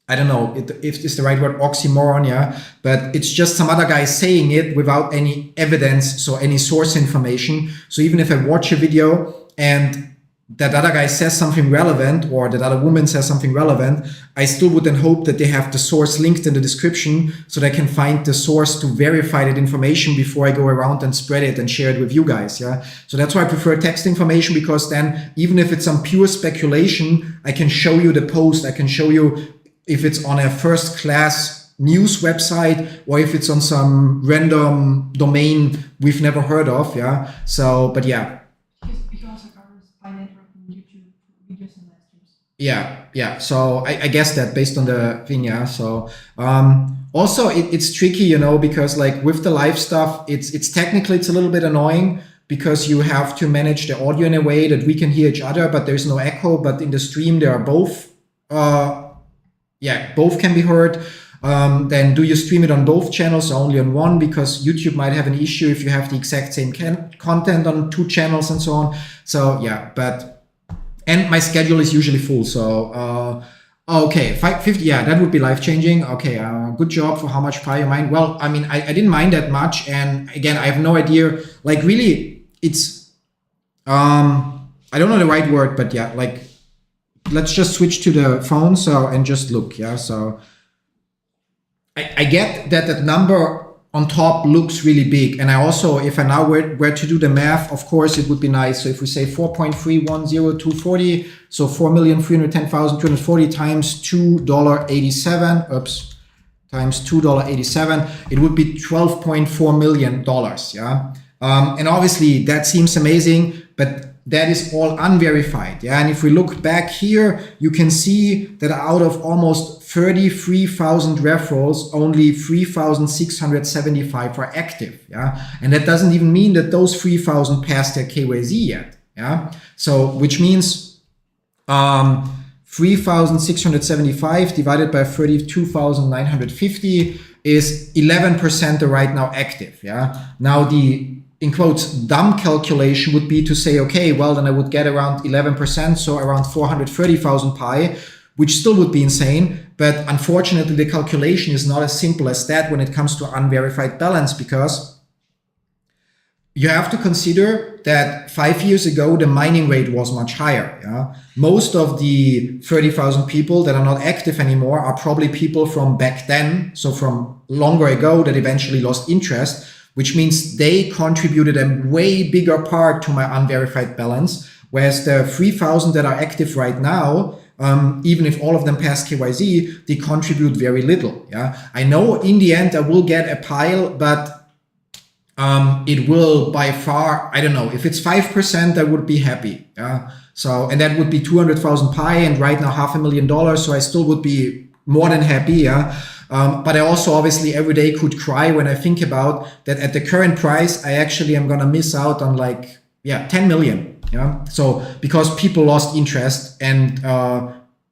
I don't know if it's the right word, oxymoron, yeah, but it's just some other guy saying it without any evidence, so any source information. So even if I watch a video and that other guy says something relevant, or that other woman says something relevant, I still would then hope that they have the source linked in the description, so that I can find the source to verify that information before I go around and spread it and share it with you guys. Yeah. So that's why I prefer text information, because then even if it's some pure speculation, I can show you the post. I can show you if it's on a first class news website, or if it's on some random domain we've never heard of. Yeah. So, but yeah. He also covers Pi Network and YouTube videos and live streams. Yeah. So I guess that based on the thing. Yeah. So, also it's tricky, because like with the live stuff, it's technically, it's a little bit annoying, because you have to manage the audio in a way that we can hear each other, but there's no echo. But in the stream, there are both, both can be heard. Then do you stream it on both channels or only on one? Because YouTube might have an issue if you have the exact same content on two channels and so on. So yeah, and my schedule is usually full. So, okay, 50, yeah, that would be life-changing. Okay, good job for how much Pi you mine. Well, I mean, I didn't mine that much. And again, I have no idea, like really, it's, I don't know the right word, but yeah, like, let's just switch to the phone, and just look. Yeah, so I get that number on top looks really big, and I also, if I now were to do the math, of course it would be nice. So if we say 4.310240, so 4,310,240 times $2.87, times $2.87, it would be $12.4 million. Yeah, and obviously that seems amazing, but that is all unverified. Yeah, and if we look back here, you can see that out of almost 33,000 referrals, only 3,675 are active. Yeah, and that doesn't even mean that those 3,000 passed their KYC yet. Yeah, so which means 3,675 divided by 32,950 is 11% are right now active. Yeah, now the, in quotes, dumb calculation would be to say, okay, well, then I would get around 11%, so around 430,000 Pi, which still would be insane. But unfortunately, the calculation is not as simple as that when it comes to unverified balance, because you have to consider that 5 years ago, the mining rate was much higher. Yeah? Most of the 30,000 people that are not active anymore are probably people from back then, so from longer ago, that eventually lost interest. which means they contributed a way bigger part to my unverified balance, whereas the 3,000 that are active right now, even if all of them pass KYC, they contribute very little. Yeah, I know in the end I will get a pile, but it will by far, I don't know, if it's 5%, I would be happy. Yeah. So, and that would be 200,000 Pi, and right now $500,000. So I still would be more than happy. Yeah. But I also obviously every day could cry when I think about that at the current price, I actually am going to miss out on 10 million. Yeah. So because people lost interest and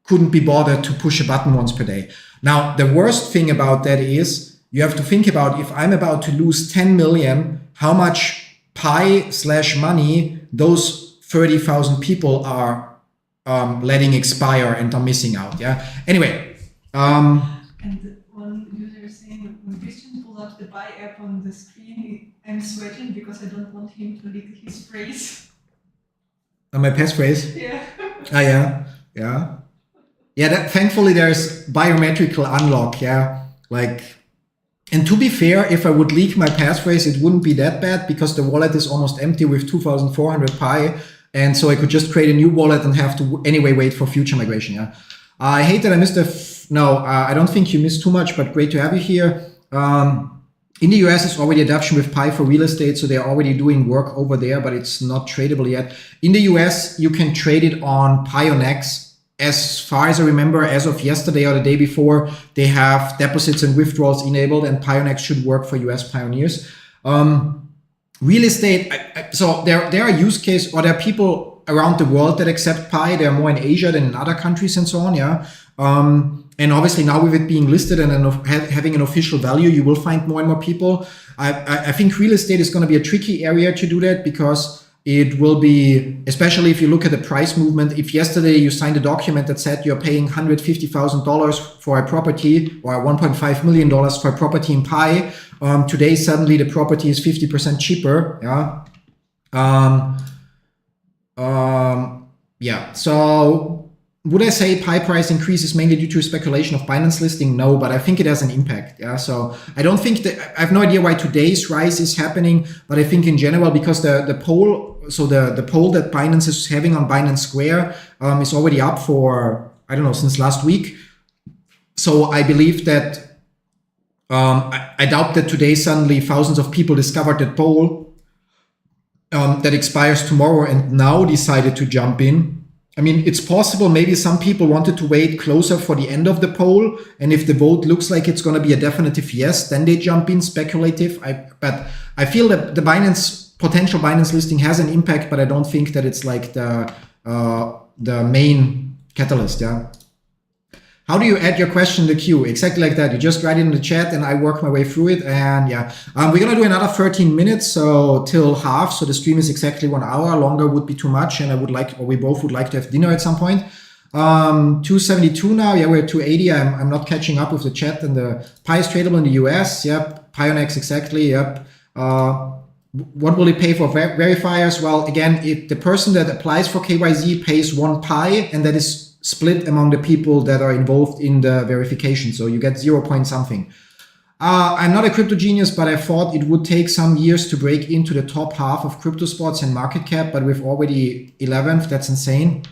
couldn't be bothered to push a button once per day. Now, the worst thing about that is, you have to think about, if I'm about to lose 10 million, how much Pi/money those 30,000 people are letting expire and are missing out. Yeah. Anyway. And one user is saying, when Christian pulls up the Pi app on the screen, I'm sweating because I don't want him to leak his phrase. My passphrase? Yeah. Yeah. Thankfully, there's biometrical unlock. Yeah. And to be fair, if I would leak my passphrase, it wouldn't be that bad because the wallet is almost empty with 2,400 Pi. And so I could just create a new wallet and have to anyway wait for future migration. Yeah. I hate that I missed I don't think you missed too much, but great to have you here. In the US, it's already adoption with Pi for real estate. So they're already doing work over there, but it's not tradable yet. In the US, you can trade it on Pionex. As far as I remember, as of yesterday or the day before, they have deposits and withdrawals enabled, and Pionex should work for US pioneers. Real estate, so there are use cases, or there are people around the world that accept Pi. There are more in Asia than in other countries and so on, yeah. And obviously now with it being listed and having an official value, you will find more and more people. I think real estate is going to be a tricky area to do that because it will be, especially if you look at the price movement, if yesterday you signed a document that said you're paying $150,000 for a property or $1.5 million for a property in Pi, today suddenly the property is 50% cheaper. Yeah. So would I say Pi price increase is mainly due to speculation of Binance listing? No, but I think it has an impact. Yeah. So I don't think I have no idea why today's rise is happening, but I think in general, because the poll, so the poll that Binance is having on Binance Square is already up for, I don't know, since last week. So I believe that, I doubt that today suddenly thousands of people discovered that poll that expires tomorrow and now decided to jump in. I mean, it's possible maybe some people wanted to wait closer for the end of the poll. And if the vote looks like it's going to be a definitive yes, then they jump in speculative. But I feel that the potential Binance listing has an impact, but I don't think that it's like the main catalyst. Yeah. How do you add your question in the queue? Exactly like that. You just write it in the chat and I work my way through it. And yeah, we're going to do another 13 minutes. So till half. So the stream is exactly 1 hour. Longer would be too much. And we both would like to have dinner at some point. 272 now. Yeah, we're at 280. I'm not catching up with the chat. And the Pi is tradable in the US. Yep. Pionex, exactly. Yep. What will it pay for verifiers? Well, again, if the person that applies for KYC pays 1 Pi, and that is split among the people that are involved in the verification. So you get 0 point something. I'm not a crypto genius, but I thought it would take some years to break into the top half of crypto spots and market cap, but with already 11th, that's insane.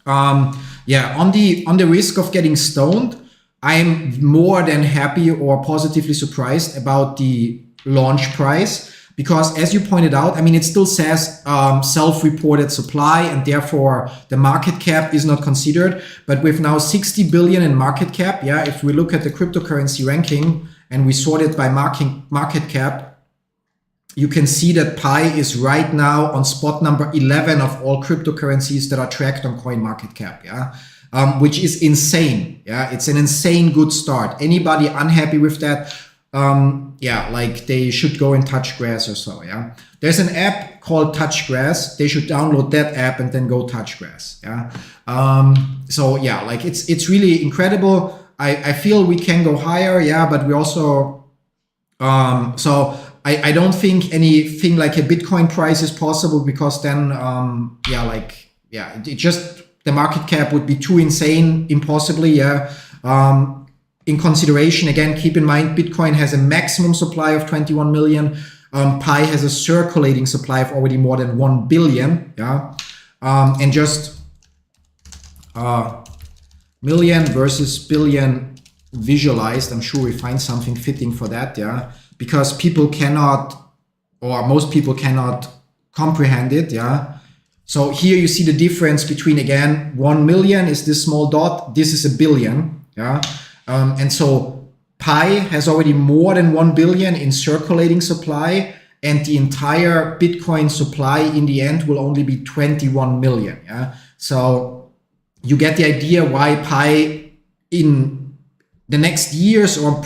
Yeah, on the risk of getting stoned, I'm more than happy or positively surprised about the launch price. Because as you pointed out, I mean, it still says self-reported supply, and therefore the market cap is not considered. But with now 60 billion in market cap, yeah, if we look at the cryptocurrency ranking and we sort it by market cap, you can see that Pi is right now on spot number 11 of all cryptocurrencies that are tracked on CoinMarketCap, yeah, which is insane. Yeah, it's an insane good start. Anybody unhappy with that? Yeah, like they should go and touch grass or so. Yeah, there's an app called Touch Grass. They should download that app and then go touch grass. Yeah. So yeah, like it's really incredible. I feel we can go higher. Yeah, but we also so I don't think anything like a Bitcoin price is possible, because then it just, the market cap would be too insane, impossibly. Yeah. In consideration, again, keep in mind, Bitcoin has a maximum supply of 21 million. Pi has a circulating supply of already more than 1 billion. Yeah, and just million versus billion visualized. I'm sure we find something fitting for that. Yeah, because people cannot, or most people cannot comprehend it. Yeah. So here you see the difference between, again, 1 million is this small dot, this is a billion, yeah? And so Pi has already more than 1 billion in circulating supply, and the entire Bitcoin supply in the end will only be 21 million, yeah? So you get the idea why Pi in the next years, or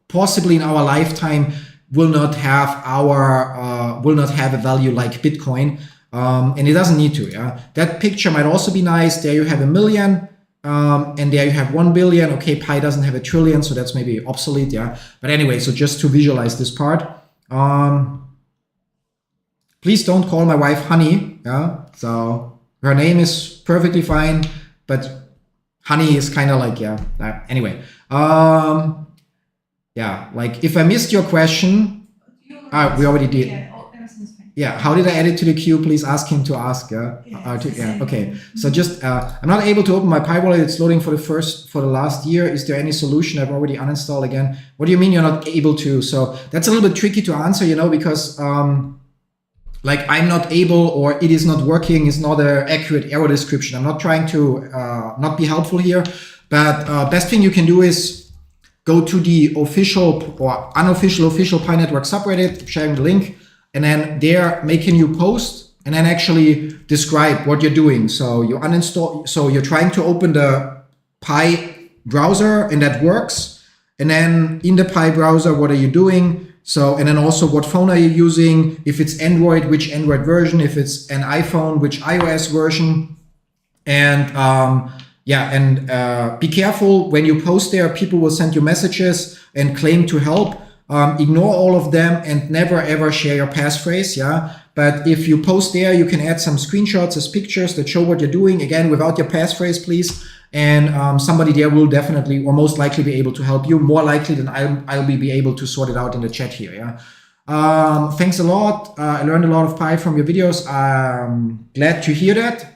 possibly in our lifetime, will not have a value like Bitcoin. And it doesn't need to, yeah. That picture might also be nice. There you have 1 million, and there you have 1 billion. Okay, Pi doesn't have 1 trillion, so that's maybe obsolete, yeah. But anyway, so just to visualize this part. Please don't call my wife honey, yeah. So her name is perfectly fine, but honey is kind of like, yeah. Anyway, yeah, like if I missed your question, we already did. Yeah, how did I add it to the queue? Please ask him to ask. Yeah, okay. So just, I'm not able to open my Pi wallet. It's loading for the last year. Is there any solution? I've already uninstalled again. What do you mean you're not able to? So that's a little bit tricky to answer, you know, because like I'm not able, or it is not working, is not an accurate error description. I'm not trying to not be helpful here, but best thing you can do is go to the official or unofficial official Pi Network subreddit, sharing the link. And then there make a new post and then actually describe what you're doing. So you uninstall, so you're trying to open the Pi browser and that works. And then in the Pi browser, what are you doing? So, and then also what phone are you using? If it's Android, which Android version? If it's an iPhone, which iOS version? And be careful when you post there, people will send you messages and claim to help. Ignore all of them and never ever share your passphrase, yeah? But if you post there, you can add some screenshots as pictures that show what you're doing, again, without your passphrase, please. And somebody there will definitely, or most likely, be able to help you, more likely than I'll be able to sort it out in the chat here, yeah? Thanks a lot. I learned a lot of Pi from your videos. I'm glad to hear that.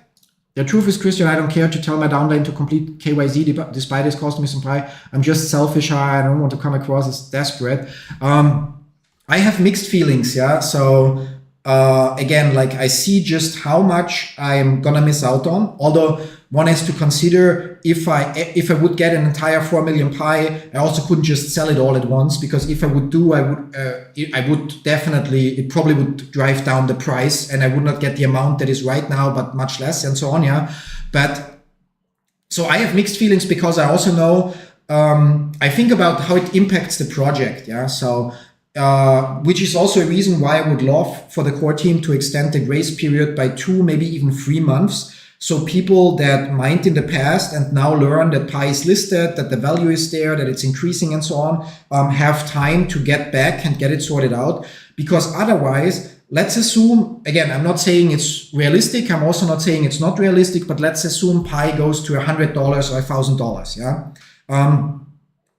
The truth is, Christian, I don't care to tell my downline to complete KYZ despite it's costing me some Pi. I'm just selfish. I don't want to come across as desperate. I have mixed feelings, yeah? So again, like I see just how much I'm gonna miss out on. Although one has to consider if I would get an entire 4 million Pi, I also couldn't just sell it all at once, because if I would do, I would definitely, it probably would drive down the price and I would not get the amount that is right now, but much less and so on, yeah. But so I have mixed feelings because I also know, I think about how it impacts the project, yeah. So which is also a reason why I would love for the core team to extend the grace period by 2, maybe even 3 months. So people that mined in the past and now learn that Pi is listed, that the value is there, that it's increasing and so on, have time to get back and get it sorted out. Because otherwise, let's assume, again, I'm not saying it's realistic. I'm also not saying it's not realistic, but let's assume Pi goes to $100 or $1,000, yeah?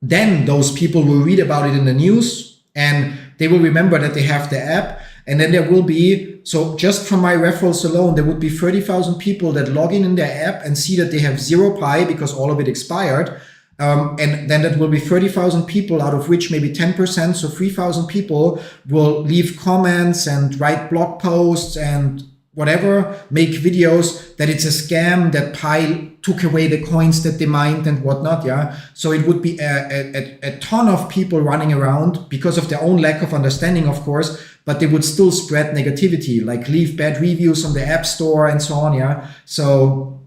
Then those people will read about it in the news and they will remember that they have the app. And then there will be, so just from my referrals alone, there would be 30,000 people that log in their app and see that they have 0 Pi because all of it expired. And then that will be 30,000 people, out of which maybe 10%, so 3,000 people will leave comments and write blog posts and whatever, make videos that it's a scam, that Pi took away the coins that they mined and whatnot, yeah? So it would be a ton of people running around because of their own lack of understanding, of course, but they would still spread negativity, like leave bad reviews on the App Store and so on, yeah? So,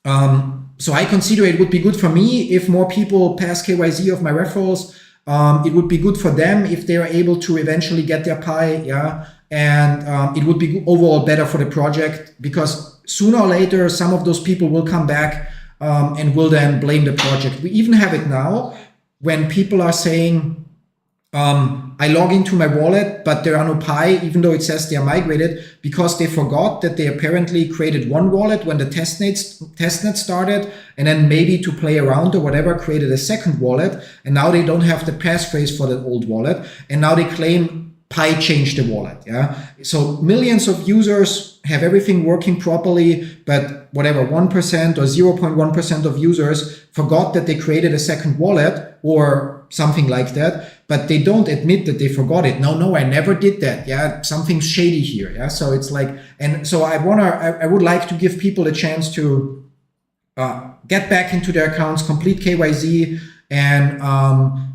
so I consider it would be good for me if more people pass KYZ of my referrals. It would be good for them if they are able to eventually get their Pi, yeah? And it would be overall better for the project, because sooner or later, some of those people will come back and will then blame the project. We even have it now when people are saying, I log into my wallet, but there are no Pi, even though it says they are migrated, because they forgot that they apparently created one wallet when the testnet started, and then maybe to play around or whatever, created a second wallet, and now they don't have the passphrase for that old wallet, and now they claim Pi changed the wallet. Yeah. So millions of users have everything working properly, but whatever 1% or 0.1% of users forgot that they created a second wallet or something like that, but they don't admit that they forgot it. No, I never did that. Yeah. Something's shady here. Yeah. So it's like, and so I would like to give people a chance to get back into their accounts, complete KYC, and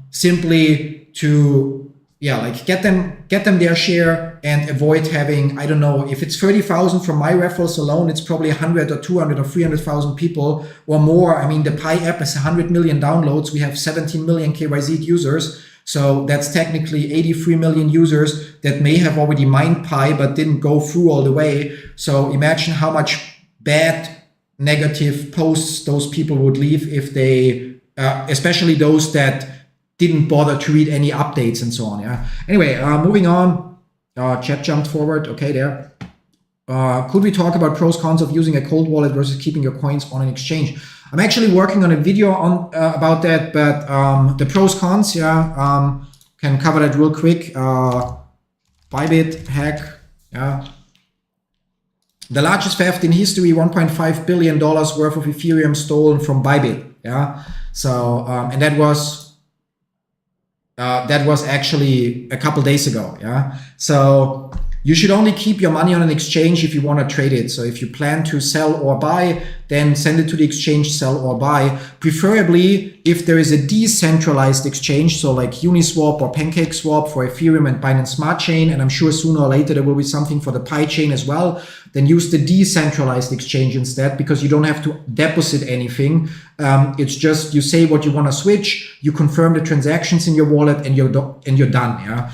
simply to get them their share and avoid having, I don't know, if it's 30,000 from my referrals alone, it's probably 100 or 200 or 300,000 people or more. I mean, the Pi app has 100 million downloads. We have 17 million KYZ users. So that's technically 83 million users that may have already mined Pi but didn't go through all the way. So imagine how much bad negative posts those people would leave if they, especially those that didn't bother to read any updates and so on. Yeah. Anyway, moving on. Chat jumped forward. Okay, there. Could we talk about pros cons of using a cold wallet versus keeping your coins on an exchange? I'm actually working on a video on about that, but the pros cons, can cover that real quick. Bybit hack, yeah. The largest theft in history, $1.5 billion worth of Ethereum stolen from Bybit. Yeah. So and that was actually a couple days ago. Yeah. So you should only keep your money on an exchange if you want to trade it. So if you plan to sell or buy, then send it to the exchange, sell or buy. Preferably if there is a decentralized exchange, so like Uniswap or PancakeSwap for Ethereum and Binance Smart Chain, and I'm sure sooner or later there will be something for the Pi chain as well, then use the decentralized exchange instead, because you don't have to deposit anything. It's just you say what you want to switch, you confirm the transactions in your wallet, and you're done. Yeah.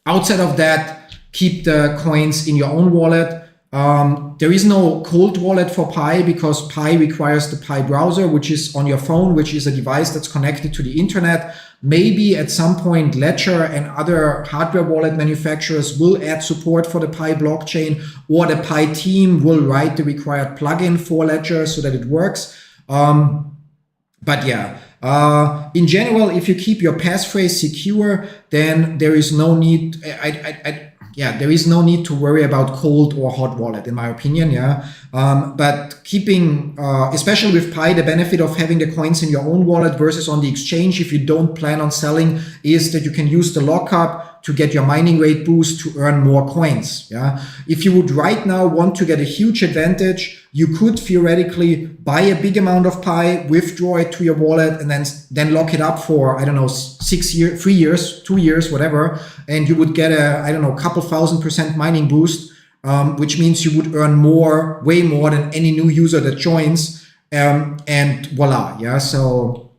Outside of that, keep the coins in your own wallet. There is no cold wallet for Pi because Pi requires the Pi browser, which is on your phone, which is a device that's connected to the internet. Maybe at some point Ledger and other hardware wallet manufacturers will add support for the Pi blockchain, or the Pi team will write the required plugin for Ledger so that it works. But yeah, in general, if you keep your passphrase secure, then there is no need. There is no need to worry about cold or hot wallet, in my opinion. Yeah. But keeping, especially with Pi, the benefit of having the coins in your own wallet versus on the exchange, if you don't plan on selling, is that you can use the lockup to get your mining rate boost to earn more coins. Yeah. If you would right now want to get a huge advantage, you could theoretically buy a big amount of Pi, withdraw it to your wallet, and then lock it up for, I don't know, 6 years, 3 years, 2 years, whatever. And you would get a, I don't know, couple 1,000% mining boost, which means you would earn way more than any new user that joins. And voila. Yeah. So,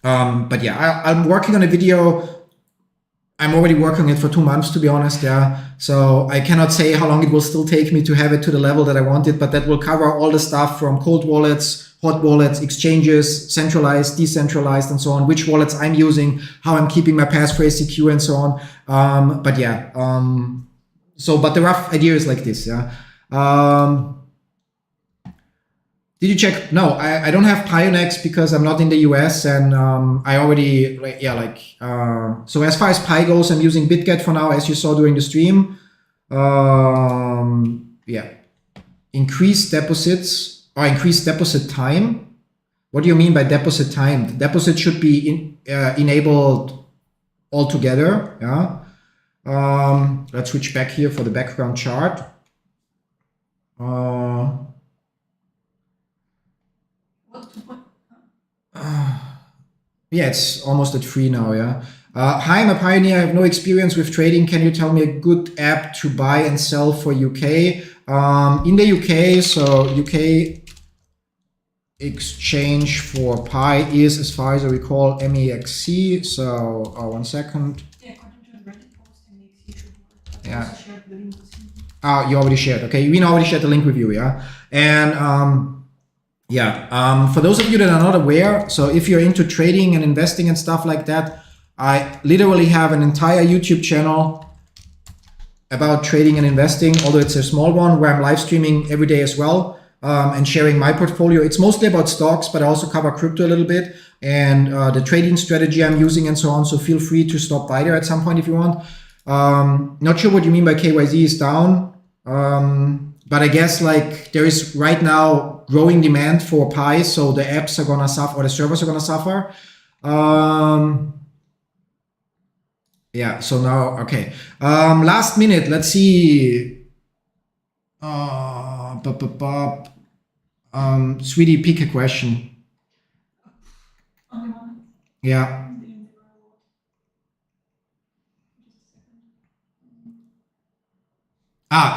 but yeah, I'm working on a video. I'm already working on it for 2 months, to be honest. Yeah. So I cannot say how long it will still take me to have it to the level that I want it, but that will cover all the stuff from cold wallets, hot wallets, exchanges, centralized, decentralized, and so on, which wallets I'm using, how I'm keeping my passphrase secure, and so on. But yeah, but the rough idea is like this. Yeah. Did you check? No, I don't have Pionex because I'm not in the US, and I already, so as far as Pi goes, I'm using Bitget for now, as you saw during the stream. Increased deposits or increased deposit time. What do you mean by deposit time? The deposit should be enabled altogether. Yeah. Let's switch back here for the background chart. Yeah, it's almost at 3 now. Yeah. Hi, I'm a pioneer. I have no experience with trading. Can you tell me a good app to buy and sell for UK? In the UK, so UK exchange for Pi is, as far as I recall, MEXC. So 1 second. Yeah, according to the Reddit post, MEXC should work. Yeah. You already shared. Okay, we already shared the link with you. Yeah, and for those of you that are not aware, so if you're into trading and investing and stuff like that, I literally have an entire YouTube channel about trading and investing, although it's a small one where I'm live streaming every day as well, and sharing my portfolio. It's mostly about stocks, but I also cover crypto a little bit and the trading strategy I'm using and so on. So feel free to stop by there at some point if you want. Not sure what you mean by KYZ is down. But I guess like there is right now growing demand for Pi, so the apps are gonna suffer or the servers are gonna suffer. Yeah, so now, okay. Last minute, let's see. Sweetie, pick a question. Only one. Yeah.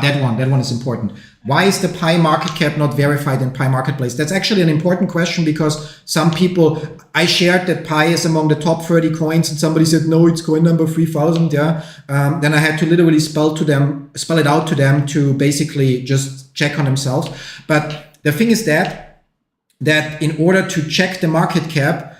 That one is important. Why is the Pi market cap not verified in Pi Marketplace? That's actually an important question because some people, I shared that Pi is among the top 30 coins and somebody said, no, it's coin number 3000, yeah. Then I had to literally spell it out to them to basically just check on themselves. But the thing is that in order to check the market cap,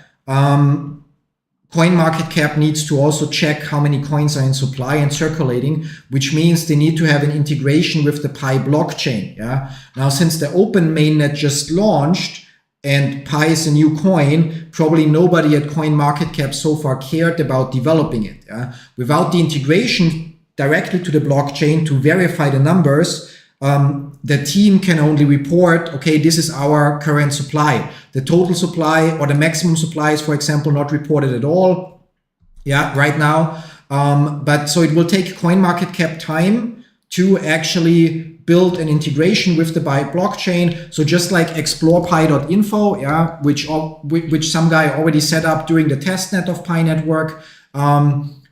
CoinMarketCap needs to also check how many coins are in supply and circulating, which means they need to have an integration with the Pi blockchain. Yeah. Now, since the open mainnet just launched and Pi is a new coin, probably nobody at CoinMarketCap so far cared about developing it. Yeah. Without the integration directly to the blockchain to verify the numbers, the team can only report, okay, this is our current supply. The total supply or the maximum supply is, for example, not reported at all. Yeah, right now. But so it will take CoinMarketCap time to actually build an integration with the Pi blockchain. So just like explorepi.info, yeah, which some guy already set up during the testnet of Pi Network.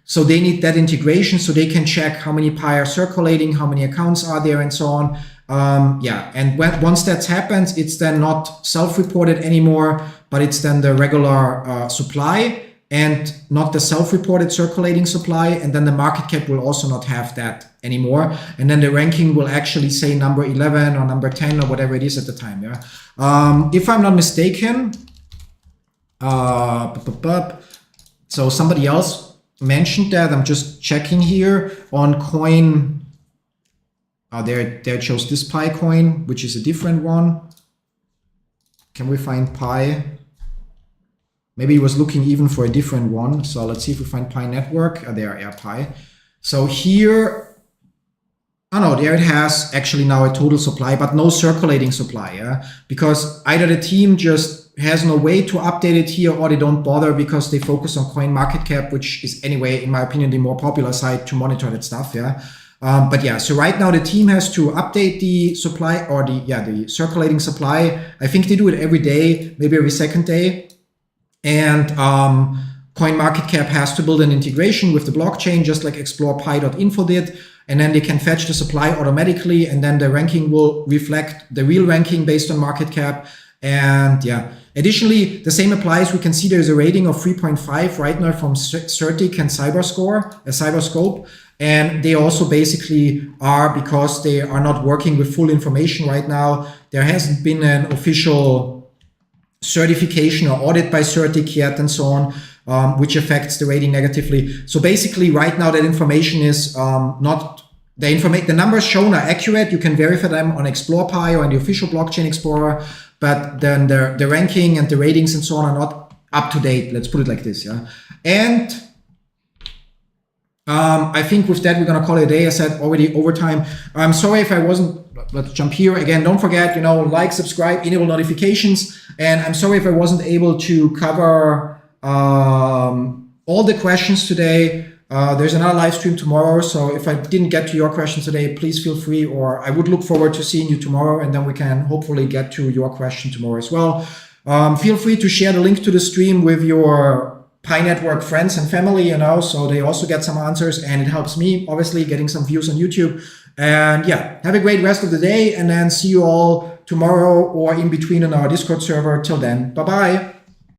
So they need that integration so they can check how many Pi are circulating, how many accounts are there, and so on. Yeah, and once that happens, it's then not self-reported anymore, but it's then the regular supply and not the self-reported circulating supply. And then the market cap will also not have that anymore. And then the ranking will actually say number 11 or number 10 or whatever it is at the time. Yeah. If I'm not mistaken, so somebody else mentioned that. I'm just checking here on Coin. There it shows this Pi coin, which is a different one. Can we find Pi? Maybe he was looking even for a different one. So let's see if we find Pi Network. There, yeah, Pi. So here, oh no, there it has actually now a total supply, but no circulating supply, yeah? Because either the team just has no way to update it here or they don't bother because they focus on CoinMarketCap, which is anyway, in my opinion, the more popular site to monitor that stuff, yeah? But yeah, so right now the team has to update the supply or the circulating supply. I think they do it every day, maybe every second day. And CoinMarketCap has to build an integration with the blockchain, just like explorepi.info did. And then they can fetch the supply automatically. And then the ranking will reflect the real ranking based on market cap. And yeah, additionally, the same applies. We can see there's a rating of 3.5 right now from Certic and Cyberscope. And they also basically are, because they are not working with full information right now, there hasn't been an official certification or audit by Certic yet and so on, which affects the rating negatively. So basically right now that information is not, the numbers shown are accurate. You can verify them on ExplorePi or in the official blockchain explorer, but then the ranking and the ratings and so on are not up to date. Let's put it like this, yeah. And I think with that, we're going to call it a day. I said already overtime. I'm sorry if I wasn't, let's jump here again. Don't forget, like, subscribe, enable notifications. And I'm sorry if I wasn't able to cover all the questions today. There's another live stream tomorrow. So if I didn't get to your question today, please feel free, or I would look forward to seeing you tomorrow. And then we can hopefully get to your question tomorrow as well. Feel free to share the link to the stream with your Pi Network friends and family, so they also get some answers, and it helps me, obviously, getting some views on YouTube. And yeah, have a great rest of the day, and then see you all tomorrow or in between on our Discord server. Till then, bye-bye.